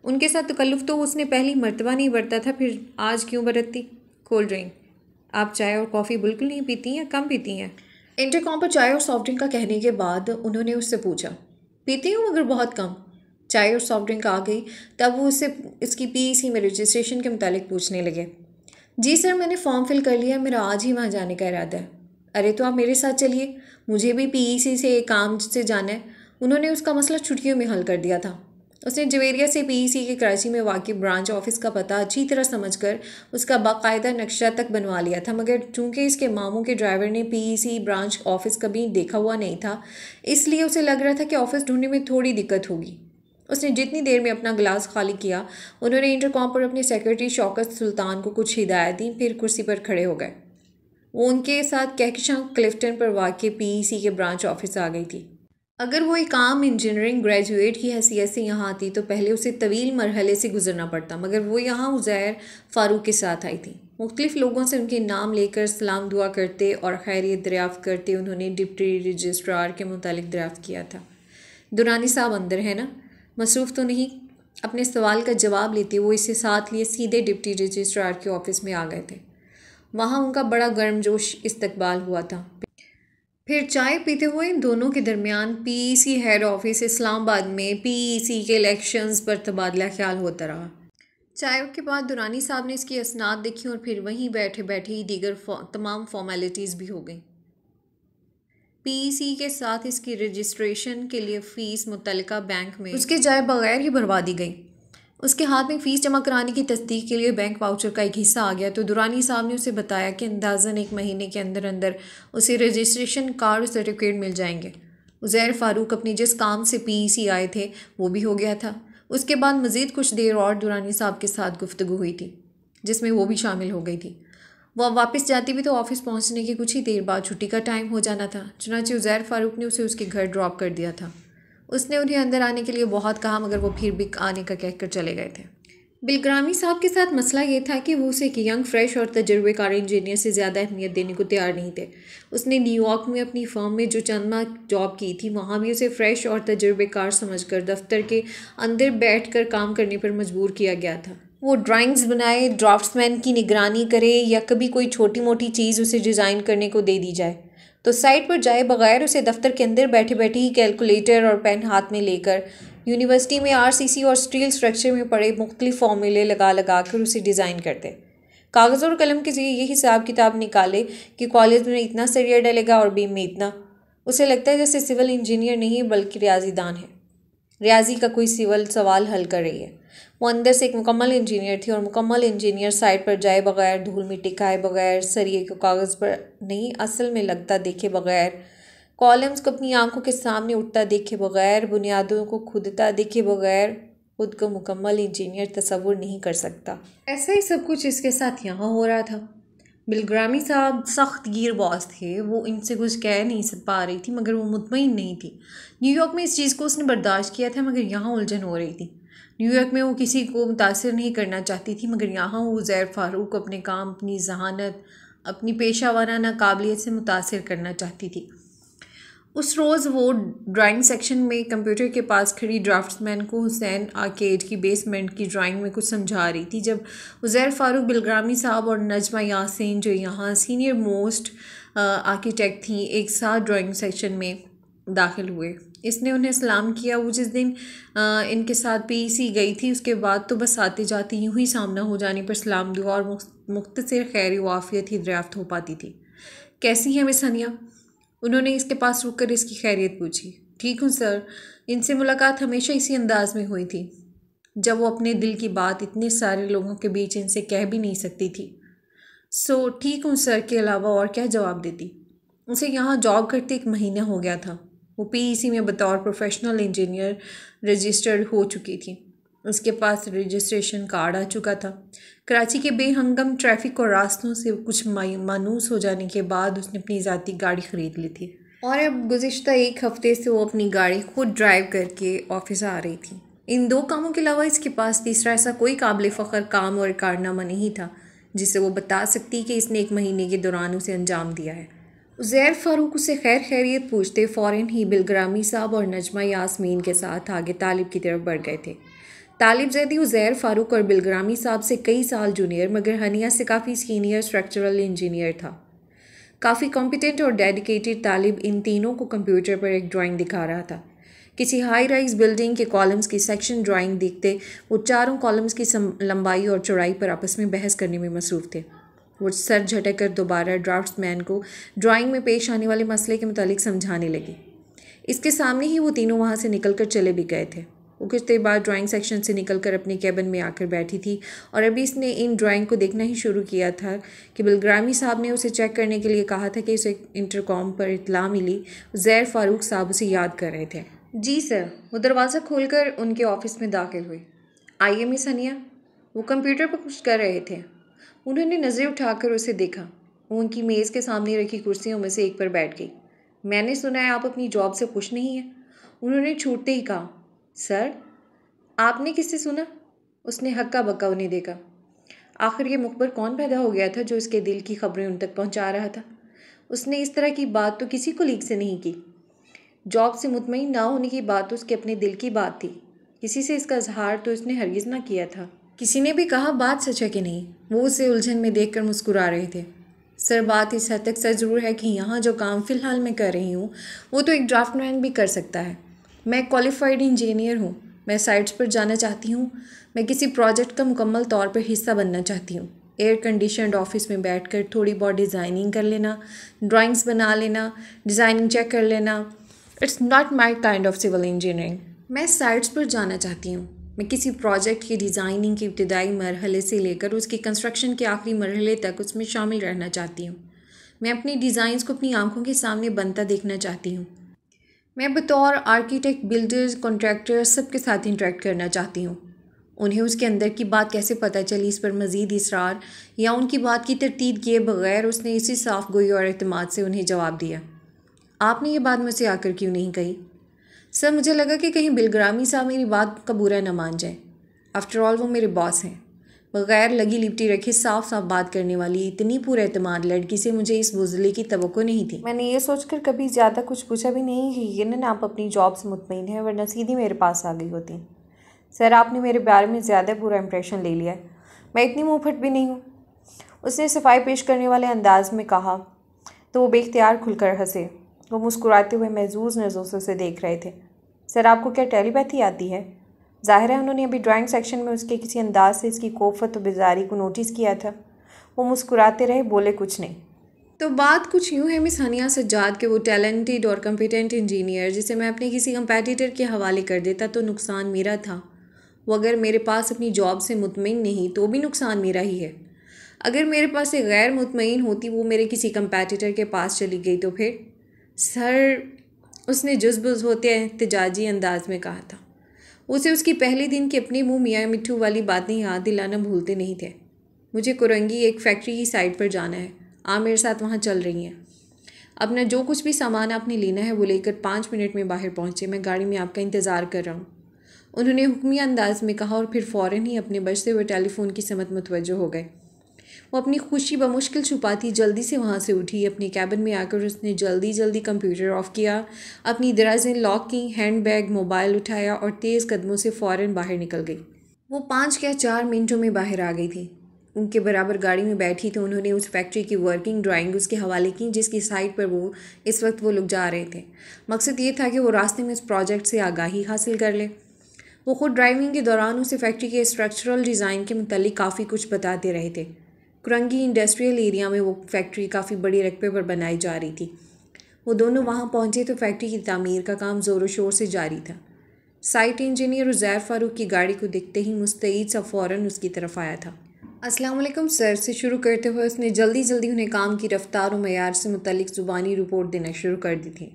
उनके साथ तकल्लुफ़ तो उसने पहली मर्तबा नहीं बरता था, फिर आज क्यों बरतती? Cold drink. आप चाय और कॉफ़ी बिल्कुल नहीं पीती या कम पीती हैं? इंटरकॉम पर चाय और सॉफ्ट ड्रिंक का कहने के बाद उन्होंने उससे पूछा। पीती हूँ मगर बहुत कम। चाय और सॉफ्ट ड्रिंक आ गई तब वो उससे इसकी पीईसी में रजिस्ट्रेशन के मुतालिक पूछने लगे। जी सर, मैंने फॉर्म फिल कर लिया, मेरा आज ही वहाँ जाने का इरादा है। अरे तो आप मेरे साथ चलिए, मुझे भी पीईसी से एक काम से जाना है। उन्होंने उसका मसला छुट्टियों में हल कर दिया था। उसने जवेरिया से पीईसी के कराची में वाक़ई ब्रांच ऑफिस का पता अच्छी तरह समझकर उसका बाकायदा नक्शा तक बनवा लिया था, मगर चूंकि इसके मामू के ड्राइवर ने पीईसी ब्रांच ऑफिस कभी देखा हुआ नहीं था, इसलिए उसे लग रहा था कि ऑफिस ढूंढने में थोड़ी दिक्कत होगी। उसने जितनी देर में अपना गिलास खाली किया, उन्होंने इंटरकॉम पर अपने सेक्रेटरी शौकत सुल्तान को कुछ हिदायत दी, फिर कुर्सी पर खड़े हो गए। वो उनके साथ कहकशां क्लिफ्टन पर वाक़ई पीईसी के ब्रांच ऑफिस आ गई थी। अगर वो एक आम इंजीनियरिंग ग्रेजुएट की हैसियत से यहाँ आती तो पहले उसे तवील मरहले से गुजरना पड़ता, मगर वो यहाँ उज़ैर फ़ारूक के साथ आई थी। मुख्तलिफ लोगों से उनके नाम लेकर सलाम दुआ करते और खैरियत दरियाफ़्त करते उन्होंने डिप्टी रजिस्ट्रार के मुतालिक दरियाफ़्त किया था। दुरानी साहब अंदर है ना? मसरूफ़ तो नहीं? अपने सवाल का जवाब लेते वो इसे साथ लिए सीधे डिप्टी रजिस्ट्रार के ऑफिस में आ गए थे। वहाँ उनका बड़ा गर्मजोश इस्तकबाल हुआ था। फिर चाय पीते हुए इन दोनों के दरमियान पीईसी हेड ऑफिस इस्लामाबाद में पीईसी के इलेक्शंस पर तबादला ख्याल होता रहा। चाय के बाद दुरानी साहब ने इसकी असनाद देखी और फिर वहीं बैठे बैठे ही दीगर तमाम फॉर्मेलिटीज़ भी हो गई। पीईसी के साथ इसकी रजिस्ट्रेशन के लिए फ़ीस मुतल्लिका बैंक में उसके जाए बगैर ही भरवा दी गई। उसके हाथ में फ़ीस जमा कराने की तस्दीक के लिए बैंक वाउचर का एक हिस्सा आ गया तो दुरानी साहब ने उसे बताया कि अंदाज़न 1 महीने के अंदर अंदर उसे रजिस्ट्रेशन कार्ड और सर्टिफिकेट मिल जाएंगे। उज़ैर फ़ारूक अपने जिस काम से पीईसी आए थे वो भी हो गया था। उसके बाद मज़ीद कुछ देर और दुरानी साहब के साथ गुफ्तगू हुई थी जिसमें वो भी शामिल हो गई थी। वह वापस जाती भी तो ऑफिस पहुंचने के कुछ ही देर बाद छुट्टी का टाइम हो जाना था। चुनांचे उज़ैर फ़ारूक ने उसे उसके घर ड्रॉप कर दिया था। उसने उन्हें अंदर आने के लिए बहुत कहा, मगर वो फिर भी आने का कहकर चले गए थे। बिलग्रामी साहब के साथ मसला ये था कि वो उसे एक यंग, फ्रेश और तजुर्बेकार इंजीनियर से ज़्यादा अहमियत देने को तैयार नहीं थे। उसने न्यूयॉर्क में अपनी फर्म में जो चंद माह जॉब की थी, वहाँ भी उसे फ्रेश और तजुर्बेकार समझकर दफ्तर के अंदर बैठकर काम करने पर मजबूर किया गया था। वो ड्राइंग्स बनाए, ड्राफ्ट्समैन की निगरानी करे, या कभी कोई छोटी मोटी चीज़ उसे डिज़ाइन करने को दे दी जाए तो साइट पर जाए बगैर उसे दफ्तर के अंदर बैठे बैठे ही कैलकुलेटर और पेन हाथ में लेकर यूनिवर्सिटी में आरसीसी और स्टील स्ट्रक्चर में पड़े मुख्तलिफ फॉर्मूले लगा लगा कर उसे डिज़ाइन करते। कागज़ और कलम के जरिए ये हिसाब किताब निकाले कि कॉलेज में इतना सरिया डलेगा और बीम में इतना। उसे लगता है जैसे सिविल इंजीनियर नहीं बल्कि रियाजीदान है, रियाजी का कोई सिविल सवाल हल कर रही है। वो अंदर से एक मुकम्मल इंजीनियर थी, और मुकम्मल इंजीनियर साइट पर जाए बगैर, धूल मिट्टी खाए बगैर, सरिये को कागज़ पर नहीं असल में लगता देखे बगैर, कॉलम्स को अपनी आंखों के सामने उठता देखे बगैर, बुनियादों को खुदता देखे बगैर खुद को मुकम्मल इंजीनियर तस्वुर नहीं कर सकता। ऐसा ही सब कुछ इसके साथ यहाँ हो रहा था। बिलग्रामी साहब सख्त गिर बॉस थे। वो इनसे कुछ कह नहीं पा रही थी, मगर वो मुतमईन नहीं थी। न्यूयॉर्क में इस चीज़ को उसने बर्दाश्त किया था, मगर यहाँ उलझन हो रही थी। न्यूयॉर्क में वो किसी को मुतासिर नहीं करना चाहती थी, मगर यहाँ वो उज़ैर फ़ारूक को अपने काम, अपनी जहानत, अपनी पेशा वाराना काबिलियत से मुतासिर करना चाहती थी। उस रोज़ वो ड्राइंग सेक्शन में कंप्यूटर के पास खड़ी ड्राफ्ट्समैन को हुसैन आर्केड की बेसमेंट की ड्राइंग में कुछ समझा रही थी, जब उज़ैर फ़ारूक, बिलग्रामी साहब और नजमा यासीन, जो यहाँ सीनियर मोस्ट आर्किटेक्ट थी, एक साथ ड्राइंग सेक्शन में दाखिल हुए। इसने उन्हें सलाम किया। वो जिस दिन इनके साथ पीसी गई थी, उसके बाद तो बस आते जाते यूं ही सामना हो जाने पर सलाम दुआ और मुख्तसर खैर व आफियत ही दरियाफ्त हो पाती थी। कैसी हैं मिस हनिया? उन्होंने इसके पास रुककर इसकी खैरियत पूछी। ठीक हूँ सर। इनसे मुलाकात हमेशा इसी अंदाज में हुई थी, जब वो अपने दिल की बात इतने सारे लोगों के बीच इनसे कह भी नहीं सकती थी। सो ठीक हूँ सर के अलावा और क्या जवाब देती। उसे यहाँ जॉब करते 1 महीना हो गया था। वो पीईसी में बतौर प्रोफेशनल इंजीनियर रजिस्टर्ड हो चुकी थी। उसके पास रजिस्ट्रेशन कार्ड आ चुका था। कराची के बेहंगम ट्रैफिक और रास्तों से कुछ मायूस हो जाने के बाद उसने अपनी ज़ाती गाड़ी ख़रीद ली थी, और अब गुज़िश्ता 1 हफ़्ते से वो अपनी गाड़ी खुद ड्राइव करके ऑफिस आ रही थी। इन 2 कामों के अलावा इसके पास तीसरा ऐसा कोई काबिल फ़ख्र काम और कारनामा नहीं था जिसे वो बता सकती कि इसने 1 महीने के दौरान उसे अंजाम दिया है। उज़ैर फ़ारूक उसे खैर खैरियत पूछते फ़ौरन ही बिलग्रामी साहब और नजमा यास्मीन के साथ आगे तालिब की तरफ बढ़ गए थे। तालिब ज़ैदी उज़ैर फ़ारूक और बिलग्रामी साहब से कई साल जूनियर, मगर हनिया से काफ़ी सीनियर स्ट्रक्चरल इंजीनियर था। काफ़ी कॉम्पिटेंट और डेडिकेटेड तालिब इन तीनों को कंप्यूटर पर एक ड्राइंग दिखा रहा था। किसी हाई राइज बिल्डिंग के कॉलम्स की सेक्शन ड्राइंग देखते वो चारों कॉलम्स की लंबाई और चौड़ाई पर आपस में बहस करने में मसरूफ़ थे। वो सर झटक कर दोबारा ड्राफ्ट्समैन को ड्राइंग में पेश आने वाले मसले के मुतालिक समझाने लगी। इसके सामने ही वो तीनों वहाँ से निकल कर चले भी गए थे। वो कुछ देर बाद ड्राइंग सेक्शन से निकलकर अपने कैबिन में आकर बैठी थी, और अभी इसने इन ड्राइंग को देखना ही शुरू किया था कि बिलग्रामी साहब ने उसे चेक करने के लिए कहा था कि उसे इंटरकॉम पर इत्तला मिली उज़ैर फ़ारूक साहब उसे याद कर रहे थे। जी सर। वो दरवाज़ा खोलकर उनके ऑफिस में दाखिल हुई। आइए मिस हनिया। वो कंप्यूटर पर कुछ कर रहे थे। उन्होंने नज़रें उठाकर उसे देखा। वो उनकी मेज़ के सामने रखी कुर्सियों में से एक पर बैठ गई। मैंने सुना है आप अपनी जॉब से खुश नहीं हैं। उन्होंने छूटते ही कहा। सर, आपने किससे सुना? उसने हक्का बक्का उन्हें देखा। आखिर ये मुखबर कौन पैदा हो गया था जो इसके दिल की खबरें उन तक पहुंचा रहा था? उसने इस तरह की बात तो किसी कोलीग से नहीं की। जॉब से मुतमईन ना होने की बात तो उसके अपने दिल की बात थी। किसी से इसका इजहार तो इसने हरगिज़ ना किया था। किसी ने भी कहा बात सच है कि नहीं? वो उसे उलझन में देखकर मुस्कुरा रहे थे। सर, बात इस हद तक सच ज़रूर है कि यहाँ जो काम फ़िलहाल मैं कर रही हूँ वो तो एक ड्राफ्टमैन भी कर सकता है। मैं क्वालिफाइड इंजीनियर हूँ। मैं साइट्स पर जाना चाहती हूँ। मैं किसी प्रोजेक्ट का मुकम्मल तौर पर हिस्सा बनना चाहती हूँ। एयर कंडीशनड ऑफिस में बैठकर थोड़ी बहुत डिज़ाइनिंग कर लेना, ड्राइंग्स बना लेना, डिज़ाइनिंग चेक कर लेना, it's not my kind of civil engineering. मैं साइट्स पर जाना चाहती हूँ। मैं किसी प्रोजेक्ट की डिज़ाइनिंग के इब्तिदाई मरहले से लेकर उसकी कंस्ट्रक्शन के आखिरी मरहले तक उसमें शामिल रहना चाहती हूँ। मैं अपनी डिज़ाइंस को अपनी आंखों के सामने बनता देखना चाहती हूँ। मैं बतौर आर्किटेक्ट, बिल्डर्स, कॉन्ट्रैक्टर्स सबके साथ इंटरेक्ट करना चाहती हूँ। उन्हें उसके अंदर की बात कैसे पता चली, इस पर मज़ीद इसरार या उनकी बात की तरतीब किए बगैर उसने इसी साफ गोई और एतमाद से उन्हें जवाब दिया, आपने ये बात मुझसे आकर क्यों नहीं कही? सर, मुझे लगा कि कहीं बिलग्रामी साहब मेरी बात का बुरा न मान जाए। आफ्टर ऑल वो मेरे बॉस हैं। बगैर लगी लिपटी रखे साफ साफ बात करने वाली इतनी पुरएतमाद लड़की से मुझे इस बुज़दिली की तवक्को नहीं थी। मैंने ये सोचकर कभी ज़्यादा कुछ पूछा भी नहीं कि यकीनन आप अपनी जॉब से मुतमईन हैं, वरना सीधी मेरे पास आ गई होती। सर, आपने मेरे बारे में ज़्यादा बुरा इंप्रेशन ले लिया है। मैं इतनी मुँहफट भी नहीं हूँ, उसने सफाई पेश करने वाले अंदाज में कहा तो वो बेख्तियार खुलकर हंसे। वो मुस्कुराते हुए महजूज नज़रों से उसे देख रहे थे। सर, आपको क्या टेलीपैथी आती है? ज़ाहिर है उन्होंने अभी ड्राइंग सेक्शन में उसके किसी अंदाज से इसकी कोफत और बेजारी को नोटिस किया था। वो मुस्कुराते रहे, बोले कुछ नहीं। तो बात कुछ यूँ है मिस हनिया सज्जाद के वो टैलेंटेड और कम्पिटेंट इंजीनियर जिसे मैं अपने किसी कंपेटिटर के हवाले कर देता तो नुकसान मेरा था। वो अगर मेरे पास अपनी जॉब से मुतमईन नहीं तो भी नुकसान मेरा ही है। अगर मेरे पास एक गैर मुतमईन होती वो मेरे किसी कंपेटिटर के पास चली गई तो फिर? सर, उसने जुज़बुज़ होते एहतजाजी अंदाज में कहा था। उसे उसकी पहले दिन की अपने मुंह मियाँ मिट्ठू वाली बातें याद दिलाना भूलते नहीं थे। मुझे कुरंगी एक फैक्ट्री की साइट पर जाना है, आप मेरे साथ वहाँ चल रही हैं। अपना जो कुछ भी सामान आपने लेना है वो लेकर 5 मिनट में बाहर पहुँचे, मैं गाड़ी में आपका इंतज़ार कर रहा हूँ, उन्होंने हुक्मिया अंदाज में कहा और फिर फ़ौरन ही अपने बजते हुए टेलीफोन की समत मुतवज्जो हो गए। वो अपनी खुशी बमुश्किल छुपाती जल्दी से वहाँ से उठी। अपने कैबिन में आकर उसने जल्दी जल्दी कंप्यूटर ऑफ़ किया, अपनी दराज़ें लॉक की, हैंड बैग मोबाइल उठाया और तेज़ कदमों से फ़ौरन बाहर निकल गई। वो 5 या 4 मिनटों में बाहर आ गई थी। उनके बराबर गाड़ी में बैठी तो उन्होंने उस फैक्ट्री की वर्किंग ड्राइंग उसके हवाले की जिसकी साइट पर वो इस वक्त वो लोग जा रहे थे। मकसद ये था कि वो रास्ते में इस प्रोजेक्ट से आगाही हासिल कर ले। वो ख़ुद ड्राइविंग के दौरान उसे फैक्ट्री के स्ट्रक्चरल डिज़ाइन के मुतालिक काफ़ी कुछ बताते रहे थे। कुरंगी इंडस्ट्रियल एरिया में वो फैक्ट्री काफ़ी बड़ी रकबे पर बनाई जा रही थी। वो दोनों वहाँ पहुँचे तो फैक्ट्री की तामीर का काम ज़ोर शोर से जारी था। साइट इंजीनियर उज़ैर फ़ारूक की गाड़ी को देखते ही मुस्तैद सा फ़ौरन उसकी तरफ आया था। अस्सलाम वालेकुम सर से शुरू करते हुए उसने जल्दी जल्दी उन्हें काम की रफ्तार और मयार से मुतल्लिक ज़ुबानी रिपोर्ट देना शुरू कर दी थी।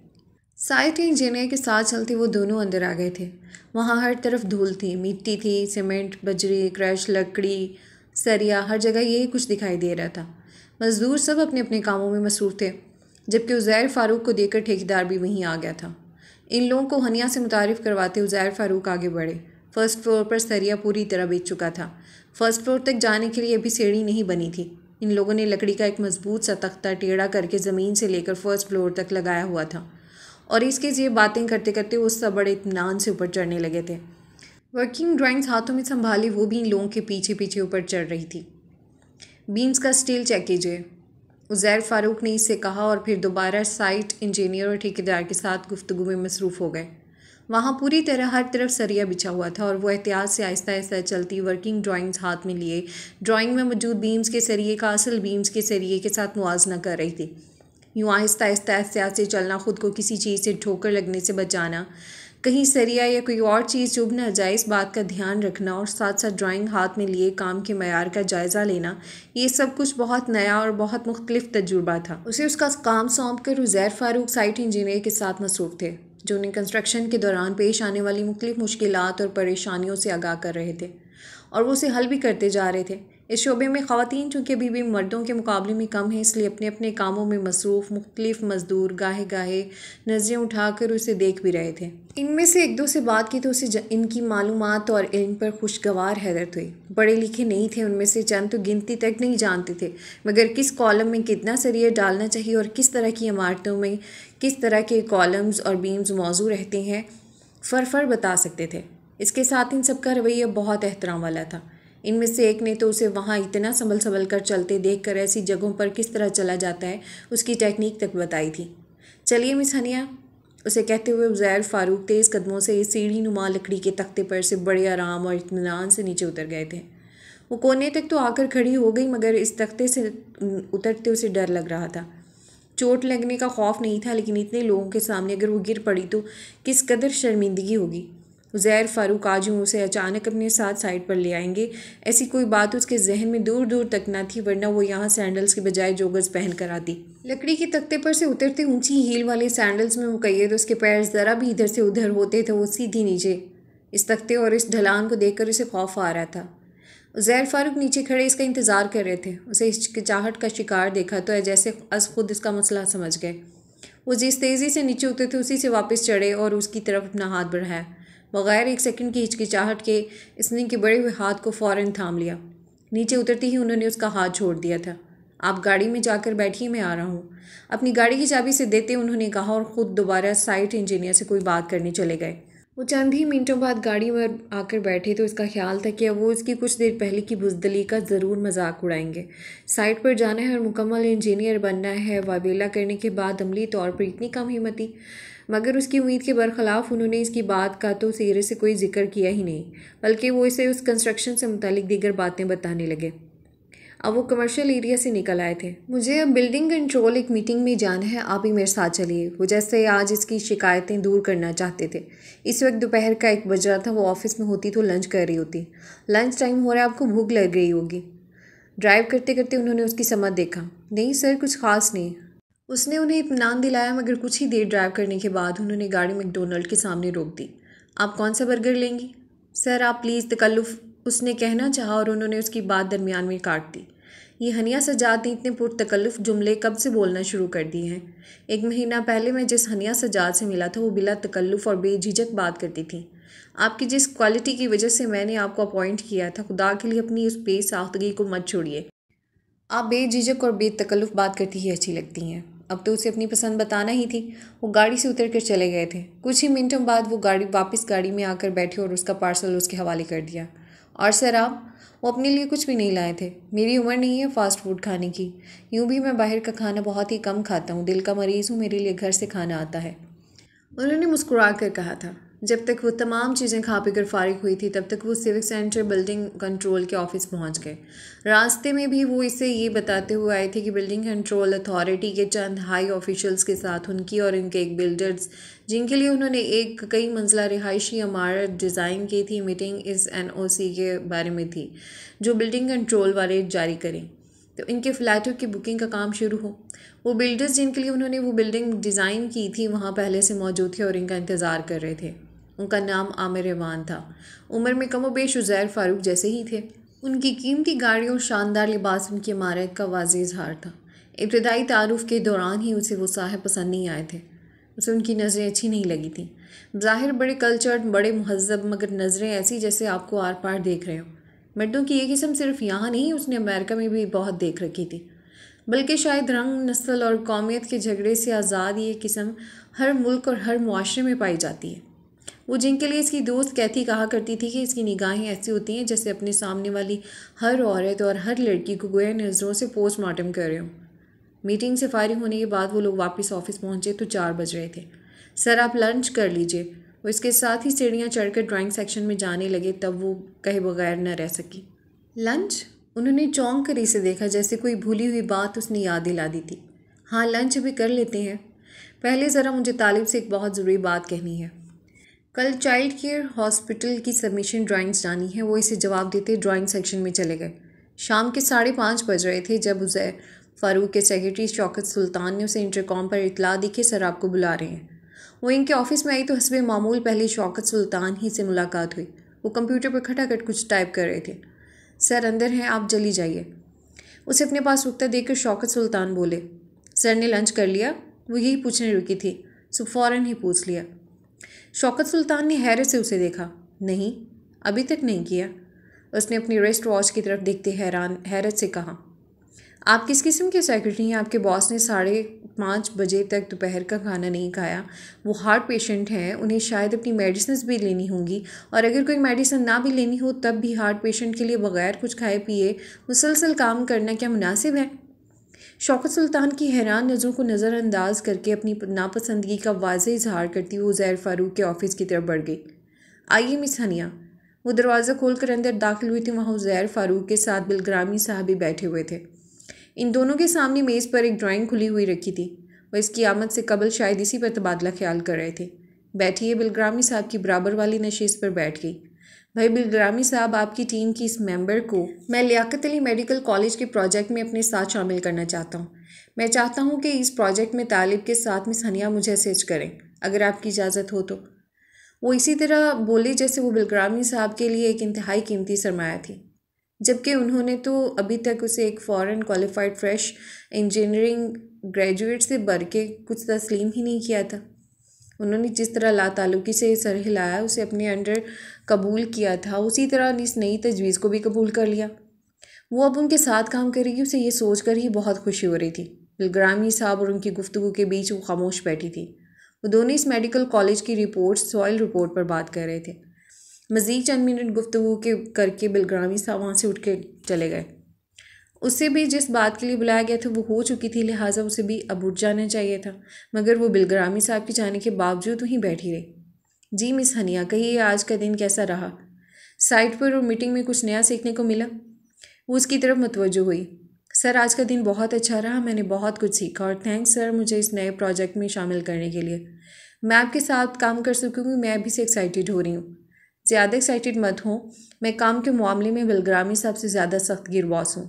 साइट इंजीनियर के साथ चलते वो दोनों अंदर आ गए थे। वहाँ हर तरफ धूल थी, मिट्टी थी, सीमेंट, बजरी, क्रश, लकड़ी, सरिया, हर जगह यही कुछ दिखाई दे रहा था। मज़दूर सब अपने अपने कामों में मसरूफ़ थे, जबकि उज़ैर फ़ारूक को देखकर ठेकेदार भी वहीं आ गया था। इन लोगों को हनिया से मुतारिफ़ करवाते उज़ैर फ़ारूक आगे बढ़े। फ़र्स्ट फ्लोर पर सरिया पूरी तरह बिक चुका था। फ़र्स्ट फ्लोर तक जाने के लिए अभी सीढ़ी नहीं बनी थी। इन लोगों ने लकड़ी का एक मजबूत सा तख्ता टेढ़ा करके ज़मीन से लेकर फर्स्ट फ्लोर तक लगाया हुआ था और इसके ये बातें करते करते वो सब बड़े इत्मीनान से ऊपर चढ़ने लगे थे। वर्किंग ड्राइंग्स हाथों में संभाली वो भी इन लोगों के पीछे पीछे ऊपर चढ़ रही थी। बीम्स का स्टील चेक कीजिए, उज़ैर फ़ारूक ने इससे कहा और फिर दोबारा साइट इंजीनियर और ठेकेदार के साथ गुफ्तगू में मसरूफ़ हो गए। वहाँ पूरी तरह हर तरफ सरिया बिछा हुआ था और वो एहतियात से आहिस्ता आहिस्ता चलती वर्किंग ड्राइंग्स हाथ में लिए ड्राइंग में मौजूद बीम्स के सरिये का असल बीम्स के सरिये के साथ मुआवजा कर रही थी। यूँ आहिस्ता आहिस्ता एहतियात से चलना, ख़ुद को किसी चीज़ से ठोकर लगने से बचाना, कहीं सरिया या कोई और चीज़ चुभ न जाए, इस बात का ध्यान रखना और साथ साथ ड्राइंग हाथ में लिए काम के मयार का जायज़ा लेना, ये सब कुछ बहुत नया और बहुत मुख्तलिफ तजुर्बा था। उसे उसका काम सौंप कर उज़ैर फ़ारूक साइट इंजीनियर के साथ मसरूफ़ थे, जो उन्हें कंस्ट्रक्शन के दौरान पेश आने वाली मुख्तलिफ मुश्किलात और परेशानियों से आगाह कर रहे थे और वो उसे हल भी करते जा रहे थे। इस शोबे में ख़वातीन चूँकि अभी भी मर्दों के मुकाबले में कम है, इसलिए अपने अपने कामों में मसरूफ़ मुख्तलिफ मज़दूर गाहे गाहे नज़रें उठाकर उसे देख भी रहे थे। इनमें से एक दो से बात की तो उसे इनकी मालूमात और इल्म पर खुशगवार हैरत हुई। पढ़े लिखे नहीं थे उनमें से चंद, तो गिनती तक नहीं जानते थे, मगर किस कॉलम में कितना सरिया डालना चाहिए और किस तरह की इमारतों में किस तरह के कॉलम्स और बीम्स मौजूद रहते हैं फ़र बता सकते थे। इसके साथ इन सबका रवैया बहुत एहतराम वाला था। इनमें से एक ने तो उसे वहाँ इतना संभल कर चलते देखकर ऐसी जगहों पर किस तरह चला जाता है उसकी टेक्निक तक बताई थी। चलिए मिस हनिया, उसे कहते हुए उज़ैर फ़ारूक तेज़ कदमों से सीढ़ी नुमा लकड़ी के तख्ते पर से बड़े आराम और इत्मीनान से नीचे उतर गए थे। वो कोने तक तो आकर खड़ी हो गई, मगर इस तख्ते से उतरते उसे डर लग रहा था। चोट लगने का खौफ नहीं था, लेकिन इतने लोगों के सामने अगर वो गिर पड़ी तो किस कदर शर्मिंदगी होगी। उज़ैर फ़ारूक आज यूँ उसे अचानक अपने साथ साइड पर ले आएंगे, ऐसी कोई बात उसके जहन में दूर दूर तक न थी, वरना वो यहाँ सैंडल्स के बजाय जोगर्स पहन कर आती। लकड़ी के तख्ते पर से उतरते ऊंची हील वाले सैंडल्स में मुक़य्यद उसके पैर ज़रा भी इधर से उधर होते थे वो सीधी नीचे इस तख्ते और इस ढलान को देखकर उसे खौफ आ रहा था। उज़ैर फ़ारूक नीचे खड़े इसका इंतज़ार कर रहे थे। उसे हिचकिचाहट का शिकार देखा तो जैसे अस खुद इसका मसला समझ गए। वो जिस तेज़ी से नीचे उतरे थे उसी से वापस चढ़े और उसकी तरफ अपना हाथ बढ़ाया। बगैर एक सेकंड की हिचकिचाहट के इसने के बड़े हुए हाथ को फ़ौरन थाम लिया। नीचे उतरते ही उन्होंने उसका हाथ छोड़ दिया था। आप गाड़ी में जाकर बैठिए, मैं आ रहा हूँ, अपनी गाड़ी की चाबी से देते उन्होंने कहा और ख़ुद दोबारा साइट इंजीनियर से कोई बात करने चले गए। वो चंद ही मिनटों बाद गाड़ी में आकर बैठे तो इसका ख्याल था कि अब वो इसकी कुछ देर पहले की बुज़दिली का ज़रूर मजाक उड़ाएंगे। साइट पर जाना है और मुकम्मल इंजीनियर बनना है, वावेला करने के बाद अमली तौर पर इतनी कम हिम्मती। मगर उसकी उम्मीद के बरखिलाफ़ उन्होंने इसकी बात का तो सिरे से कोई जिक्र किया ही नहीं, बल्कि वो इसे उस कंस्ट्रक्शन से मुतालिक दीगर बातें बताने लगे। अब वो कमर्शियल एरिया से निकल आए थे। मुझे अब बिल्डिंग कंट्रोल एक मीटिंग में जाना है, आप ही मेरे साथ चलिए। वो जैसे आज इसकी शिकायतें दूर करना चाहते थे। इस वक्त दोपहर का 1 बज रहा था। वो ऑफिस में होती तो लंच कर रही होती। लंच टाइम हो रहा है, आपको भूख लग गई होगी। ड्राइव करते करते उन्होंने उसकी समझ देखा। नहीं सर, कुछ खास नहीं, उसने उन्हें इत्मीनान दिलाया। मगर कुछ ही देर ड्राइव करने के बाद उन्होंने गाड़ी मैकडोनल्ड के सामने रोक दी। आप कौन सा बर्गर लेंगी? सर आप प्लीज़, तकल्लुफ़, उसने कहना चाहा और उन्होंने उसकी बात दरमियान में काट दी। ये हनिया सजाद ने इतने पुरतकल्लुफ़ जुमले कब से बोलना शुरू कर दिए हैं? 1 महीना पहले मैं जिस हनिया सजाद से मिला था वो बिला तकल्लुफ़ और बेझिझक बात करती थी। आपकी जिस क्वालिटी की वजह से मैंने आपको अपॉइंट किया था, खुदा के लिए अपनी उस बेसाख्तगी को मत छोड़िए। आप बेझिझक और बेतकल्लुफ़ बात करती ही अच्छी लगती हैं। अब तो उसे अपनी पसंद बताना ही थी। वो गाड़ी से उतर कर चले गए थे। कुछ ही मिनटों बाद वो वापस गाड़ी में आकर बैठे और उसका पार्सल उसके हवाले कर दिया। और सर आप? वो अपने लिए कुछ भी नहीं लाए थे। मेरी उम्र नहीं है फ़ास्ट फूड खाने की। यूँ भी मैं बाहर का खाना बहुत ही कम खाता हूँ, दिल का मरीज़ हूँ, मेरे लिए घर से खाना आता है, उन्होंने मुस्कुरा कर कहा था। जब तक वो तमाम चीज़ें खा पी कर फारिग हुई थी तब तक वो सिविक सेंटर बिल्डिंग कंट्रोल के ऑफिस पहुंच गए। रास्ते में भी वो इसे ये बताते हुए आए थे कि बिल्डिंग कंट्रोल अथॉरिटी के चंद हाई ऑफिशियल्स के साथ उनकी और इनके एक बिल्डर्स, जिनके लिए उन्होंने एक कई मंजिला रिहायशी इमारत डिज़ाइन की थी, मीटिंग इस NOC के बारे में थी जो बिल्डिंग कंट्रोल वाले जारी करें तो इनके फ़्लैटों की बुकिंग का काम शुरू हो। वो बिल्डर्स जिनके लिए उन्होंने वो बिल्डिंग डिज़ाइन की थी वहाँ पहले से मौजूद थे और इनका इंतज़ार कर रहे थे। उनका नाम आमिर रेवान था। उम्र में कमोबेश उज़ैर फ़ारूक जैसे ही थे। उनकी कीमती गाड़ी और शानदार लिबास उनकी इमारत का वाज़ेह इज़हार था। इब्तदाई तारुफ़ के दौरान ही उसे वो साहब पसंद नहीं आए थे। उसे उनकी नज़रें अच्छी नहीं लगी थी। ज़ाहिर बड़े कल्चर्ड, बड़े महज़्ज़ब, मगर नज़रें ऐसी जैसे आपको आर पार देख रहे हो। मर्दों की ये किस्म सिर्फ यहाँ नहीं, उसने अमेरिका में भी बहुत देख रखी थी। बल्कि शायद रंग, नस्ल और कौमियत के झगड़े से आज़ाद ये किस्म हर मुल्क और हर मुआशरे में पाई जाती है। वो जिनके लिए इसकी दोस्त कैथी कहा करती थी कि इसकी निगाहें ऐसी होती हैं जैसे अपने सामने वाली हर औरत और हर लड़की को गोया नज़रों से पोस्टमार्टम कर रहे हो। मीटिंग से फारिग होने के बाद वो लोग वापस ऑफिस पहुँचे तो 4 बज रहे थे। सर आप लंच कर लीजिए। वो इसके साथ ही सीढ़ियाँ चढ़कर ड्राइंग सेक्शन में जाने लगे तब वो कहे बगैर न रह सकी। लंच? उन्होंने चौंक कर इसे देखा जैसे कोई भूली हुई बात उसने याद दिला दी थी। हाँ लंच भी कर लेते हैं। पहले ज़रा मुझे तालिब से एक बहुत ज़रूरी बात कहनी है। कल चाइल्ड केयर हॉस्पिटल की सबमिशन ड्राइंग्स जानी है। वो इसे जवाब देते ड्राइंग सेक्शन में चले गए। शाम के 5:30 बज रहे थे जब उज़ैर फ़ारूक के सेक्रेटरी शौकत सुल्तान ने उसे इंटरकॉम पर इतला दी कि सर आपको बुला रहे हैं। वो इनके ऑफिस में आई तो हस्बे मामूल पहले शौकत सुल्तान ही से मुलाकात हुई। वो कंप्यूटर पर खटाखट कुछ टाइप कर रहे थे। सर अंदर हैं, आप जल्दी जाइए। उसे अपने पास रुकता देखकर शौकत सुल्तान बोले, सर ने लंच कर लिया? वो यही पूछने रुकी थी, सो फ़ौरन ही पूछ लिया। शौकत सुल्तान ने हैरत से उसे देखा। नहीं, अभी तक नहीं किया। उसने अपनी रिस्ट वॉच की तरफ देखते हैरत से कहा, आप किस किस्म के सेक्रेटरी हैं? आपके बॉस ने 5:30 बजे तक दोपहर का खाना नहीं खाया। वो हार्ट पेशेंट हैं, उन्हें शायद अपनी मेडिसिन भी लेनी होंगी, और अगर कोई मेडिसिन ना भी लेनी हो तब भी हार्ट पेशेंट के लिए बगैर कुछ खाए पिए मुसलसल काम करना क्या मुनासिब है? शौकत सुल्तान की हैरान नज़रों को नज़रअंदाज करके अपनी नापसंदगी का वाज़ेह इजहार करती हुई उज़ैर फ़ारूक के ऑफिस की तरफ बढ़ गई। आइए मिस हनिया। वो दरवाज़ा खोलकर अंदर दाखिल हुई थी। वहाँ उज़ैर फ़ारूक के साथ बिलग्रामी साहब भी बैठे हुए थे। इन दोनों के सामने मेज़ पर एक ड्राइंग खुली हुई रखी थी। वह इसकी आमद से कबल शायद इसी पर तबादला ख्याल कर रहे थे। बैठिए। बिलग्रामी साहब की बराबर वाली नशिस्त पर बैठ गई। भाई बिलग्रामी साहब, आपकी टीम की इस मेंबर को मैं लियाकत अली मेडिकल कॉलेज के प्रोजेक्ट में अपने साथ शामिल करना चाहता हूँ। मैं चाहता हूँ कि इस प्रोजेक्ट में तालिब के साथ मिस हनिया मुझे असिस्ट करें, अगर आपकी इजाज़त हो तो। वो इसी तरह बोले जैसे वो बिलग्रामी साहब के लिए एक इंतहाई कीमती सरमाया थी, जबकि उन्होंने तो अभी तक उसे एक foreign qualified fresh engineering graduate से बढ़ के कुछ तस्लीम ही नहीं किया था। उन्होंने जिस तरह लाताल्लुकी से सर हिलाया, उसे अपने अंडर कबूल किया था, उसी तरह इस नई तजवीज़ को भी कबूल कर लिया। वो अब उनके साथ काम करेगी, उसे ये सोच कर ही बहुत खुशी हो रही थी। बिलग्रामी साहब और उनकी गुफ्तगू के बीच वो खामोश बैठी थी। वो दोनों इस मेडिकल कॉलेज की रिपोर्ट, सॉइल रिपोर्ट पर बात कर रहे थे। मज़ीद चंद मिनट गुफ्तगू के करके बिलग्रामी साहब वहाँ से उठ के चले गए। उससे भी जिस बात के लिए बुलाया गया था वो हो चुकी थी, लिहाजा उसे भी अब उठ जाना चाहिए था, मगर वो बिलग्रामी साहब के जाने के बावजूद वहीं बैठी रही। जी मिस हनिया, कहिए आज का दिन कैसा रहा? साइट पर और मीटिंग में कुछ नया सीखने को मिला? वो उसकी तरफ मुतवज्जो हुई। सर, आज का दिन बहुत अच्छा रहा, मैंने बहुत कुछ सीखा और थैंक्स सर मुझे इस नए प्रोजेक्ट में शामिल करने के लिए। मैं आपके साथ काम कर सकूँगी, मैं अभी से एक्साइटेड हो रही हूँ। ज़्यादा एक्साइटेड मत हो, मैं काम के मामले में बिलग्रामी साहब से ज़्यादा सख्त गिर बॉस हूँ।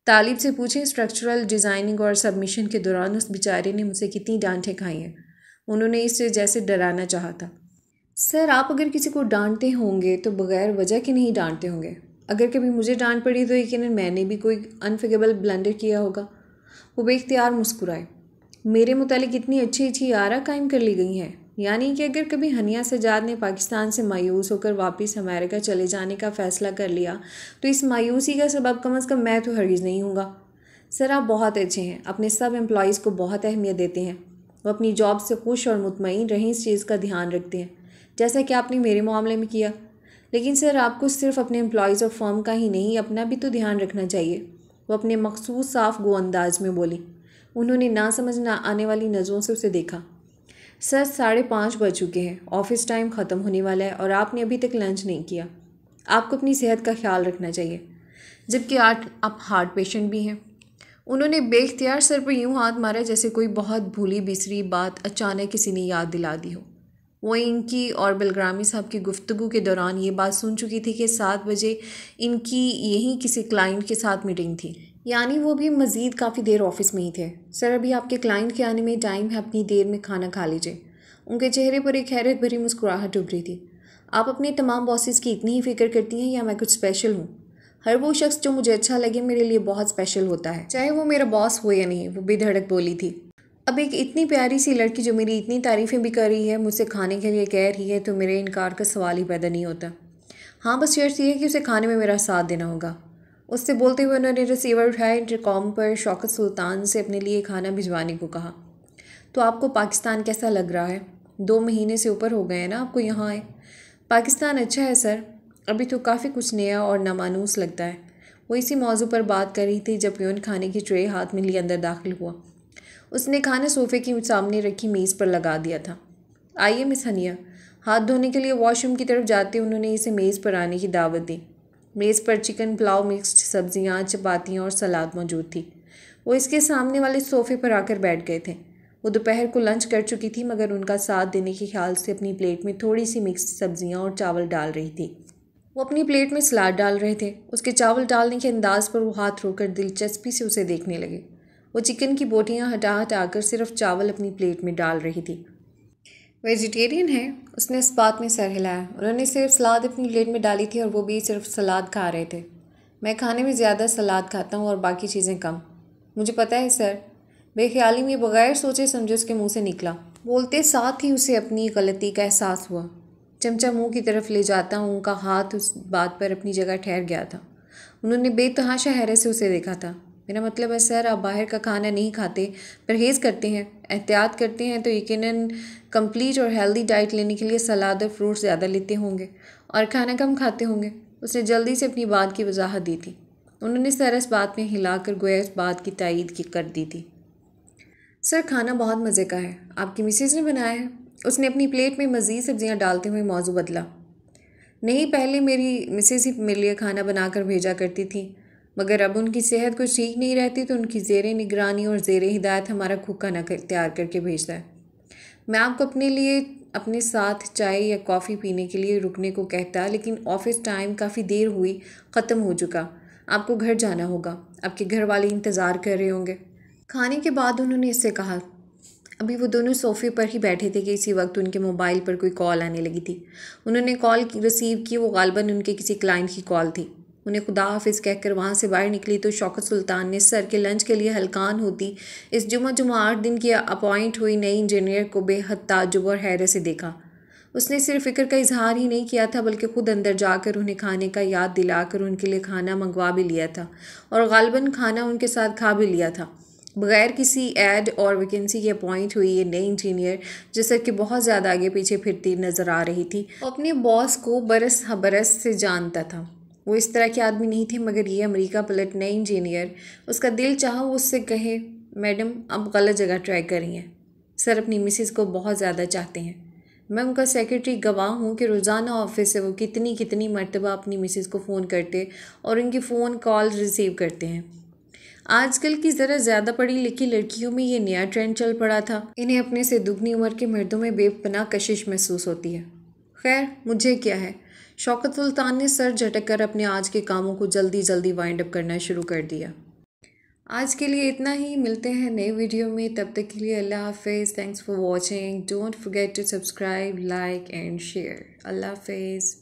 तालिब से पूछें, स्ट्रक्चरल डिज़ाइनिंग और सबमिशन के दौरान उस बेचारे ने मुझसे कितनी डांटें खाई हैं। उन्होंने इससे जैसे डराना चाहा था। सर, आप अगर किसी को डांटते होंगे तो बग़ैर वजह के नहीं डांटते होंगे। अगर कभी मुझे डांट पड़ी तो यकीनन मैंने भी कोई अनफिगेबल ब्लंडर किया होगा। वो बेख्तियार मुस्कुराए। मेरे मुतालिक इतनी अच्छी अच्छी आरा कायम कर ली गई हैं, यानी कि अगर कभी हनिया सजाद ने पाकिस्तान से मायूस होकर वापस अमेरिका चले जाने का फ़ैसला कर लिया तो इस मायूसी का सबब कम अज़ कम मैं तो हरगिज़ नहीं हूँगा। सर, आप बहुत अच्छे हैं, अपने सब एम्प्लॉयज़ को बहुत अहमियत देते हैं। वो अपनी जॉब से खुश और मुतमईन रहें इस चीज़ का ध्यान रखते हैं, जैसा कि आपने मेरे मामले में किया। लेकिन सर, आपको सिर्फ अपने एम्प्लॉयज़ और फर्म का ही नहीं, अपना भी तो ध्यान रखना चाहिए। वो अपने मखसूस साफ गो अंदाज में बोली। उन्होंने ना समझ ना आने वाली नज़रों से उसे देखा। सर, 5:30 बज चुके हैं, ऑफिस टाइम ख़त्म होने वाला है और आपने अभी तक लंच नहीं किया। आपको अपनी सेहत का ख्याल रखना चाहिए, जबकि आज आप हार्ट पेशेंट भी हैं। उन्होंने बेख्तियार सर पर यूं हाथ मारा जैसे कोई बहुत भूली बिसरी बात अचानक किसी ने याद दिला दी हो। वो इनकी और बिलग्रामी साहब की गुफ्तगू के दौरान ये बात सुन चुकी थी कि 7 बजे इनकी यहीं किसी क्लाइंट के साथ मीटिंग थी, यानी वो भी मज़ीद काफ़ी देर ऑफिस में ही थे। सर, अभी आपके क्लाइंट के आने में टाइम है, अपनी देर में खाना खा लीजिए। उनके चेहरे पर एक हैरत भरी मुस्कुराहट उभरी थी। आप अपने तमाम बॉसेस की इतनी ही फिक्र करती हैं या मैं कुछ स्पेशल हूँ? हर वो शख्स जो मुझे अच्छा लगे मेरे लिए बहुत स्पेशल होता है, चाहे वो मेरा बॉस हो या नहीं, वो बेधड़क बोली थी। अब एक इतनी प्यारी सी लड़की जो मेरी इतनी तारीफ़ें भी कर रही है, मुझसे खाने के लिए कह रही है, तो मेरे इनकार का सवाल ही पैदा नहीं होता। हाँ, बस शर्त यह है कि उसे खाने में मेरा साथ देना होगा। उससे बोलते हुए उन्होंने रिसीवर उठाया। इंटरकॉम पर शौकत सुल्तान से अपने लिए खाना भिजवाने को कहा। तो आपको पाकिस्तान कैसा लग रहा है? 2 महीने से ऊपर हो गए हैं ना आपको यहाँ आए। पाकिस्तान अच्छा है सर, अभी तो काफ़ी कुछ नया और नामानूस लगता है। वो इसी मौजू पर बात कर रही थी जब पियोन खाने की ट्रे हाथ में लिए अंदर दाखिल हुआ। उसने खाना सोफ़े के सामने रखी मेज़ पर लगा दिया था। आइए मिस हनिया। हाथ धोने के लिए वॉशरूम की तरफ जाते उन्होंने इसे मेज़ पर आने की दावत दी। मेज़ पर चिकन पुलाव, मिक्स्ड सब्जियां, चपातियां और सलाद मौजूद थी। वो इसके सामने वाले सोफ़े पर आकर बैठ गए थे। वो दोपहर को लंच कर चुकी थी, मगर उनका साथ देने के ख्याल से अपनी प्लेट में थोड़ी सी मिक्स्ड सब्जियां और चावल डाल रही थी। वो अपनी प्लेट में सलाद डाल रहे थे। उसके चावल डालने के अंदाज पर वो हाथ रोकर दिलचस्पी से उसे देखने लगे। वो चिकन की बोटियां हटा हटा कर सिर्फ चावल अपनी प्लेट में डाल रही थी। वेजिटेरियन है? उसने इस बात में सर हिलाया। उन्होंने सिर्फ सलाद अपनी प्लेट में डाली थी और वो भी सिर्फ सलाद खा रहे थे। मैं खाने में ज़्यादा सलाद खाता हूँ और बाकी चीज़ें कम। मुझे पता है सर। बेख्याली में बगैर सोचे समझे उसके मुंह से निकला। बोलते साथ ही उसे अपनी गलती का एहसास हुआ। चमचा मुंह की तरफ ले जाता हूँ, उनका हाथ उस बात पर अपनी जगह ठहर गया था। उन्होंने बेतहाशा हैरत से उसे देखा था। मेरा मतलब है सर, आप बाहर का खाना नहीं खाते, परहेज़ करते हैं, एहतियात करते हैं, तो यकीनन कंप्लीट और हेल्दी डाइट लेने के लिए सलाद और फ्रूट ज़्यादा लेते होंगे और खाना कम खाते होंगे। उसने जल्दी से अपनी बात की वजाहत दी थी। उन्होंने सर इस बात में हिलाकर गोया इस बात की तायीद कर दी थी। सर, खाना बहुत मज़े का है, आपकी मिसेज़ ने बनाया है। उसने अपनी प्लेट में मज़ीद सब्जियां डालते हुए मौजू बदला। नहीं, पहले मेरी मिसेज़ ही मेरे लिए खाना बनाकर भेजा करती थी, मगर अब उनकी सेहत कुछ ठीक नहीं रहती तो उनकी ज़ेरे निगरानी और ज़ेरे हिदायत हमारा खुद खाना तैयार करके भेजता है। मैं आपको अपने लिए अपने साथ चाय या कॉफ़ी पीने के लिए रुकने को कहता, लेकिन ऑफिस टाइम काफ़ी देर हुई, ख़त्म हो चुका। आपको घर जाना होगा, आपके घर वाले इंतज़ार कर रहे होंगे। खाने के बाद उन्होंने इससे कहा, अभी वो दोनों सोफ़े पर ही बैठे थे कि इसी वक्त उनके मोबाइल पर कोई कॉल आने लगी थी। उन्होंने कॉल रिसीव की। वो गालिबन उनके किसी क्लाइंट की कॉल थी। उन्हें खुदा हाफिज़ कहकर वहाँ से बाहर निकली तो शौकत सुल्तान ने सर के लंच के लिए हलकान होती इस जुमा 8 दिन की अपॉइंट हुई नई इंजीनियर को बेहद ताज्जुब और हैरत से देखा। उसने सिर्फ फ़िक्र का इजहार ही नहीं किया था बल्कि खुद अंदर जाकर उन्हें खाने का याद दिलाकर उनके लिए खाना मंगवा भी लिया था और गालिबन खाना उनके साथ खा भी लिया था। बगैर किसी ऐड और वैकेंसी की अपॉइंट हुई ये नई इंजीनियर जैसे कि बहुत ज़्यादा आगे पीछे फिरती नज़र आ रही थी। वो अपने बॉस को बरस बरस से जानता था। वो इस तरह के आदमी नहीं थे, मगर ये अमेरिका पलट नई इंजीनियर उसका दिल चाहा वो उससे कहे, मैडम आप गलत जगह ट्राई कर रही हैं। सर अपनी मिसेस को बहुत ज़्यादा चाहते हैं। मैं उनका सेक्रेटरी गवाह हूँ कि रोज़ाना ऑफिस से वो कितनी मर्तबा अपनी मिसेस को फ़ोन करते और उनकी फ़ोन कॉल रिसीव करते हैं। आजकल की ज़रा ज़्यादा पढ़ी लिखी लड़कियों में ये नया ट्रेंड चल पड़ा था। इन्हें अपने से दुगनी उम्र के मर्दों में बेपनाह कशिश महसूस होती है। खैर मुझे क्या है। शौकत सुल्तान ने सर झटक कर अपने आज के कामों को जल्दी वाइंड अप करना शुरू कर दिया। आज के लिए इतना ही। मिलते हैं नए वीडियो में। तब तक के लिए अल्लाह हाफिज़। Thanks for watching. Don't forget to subscribe, like and share. अल्लाह हाफिज़।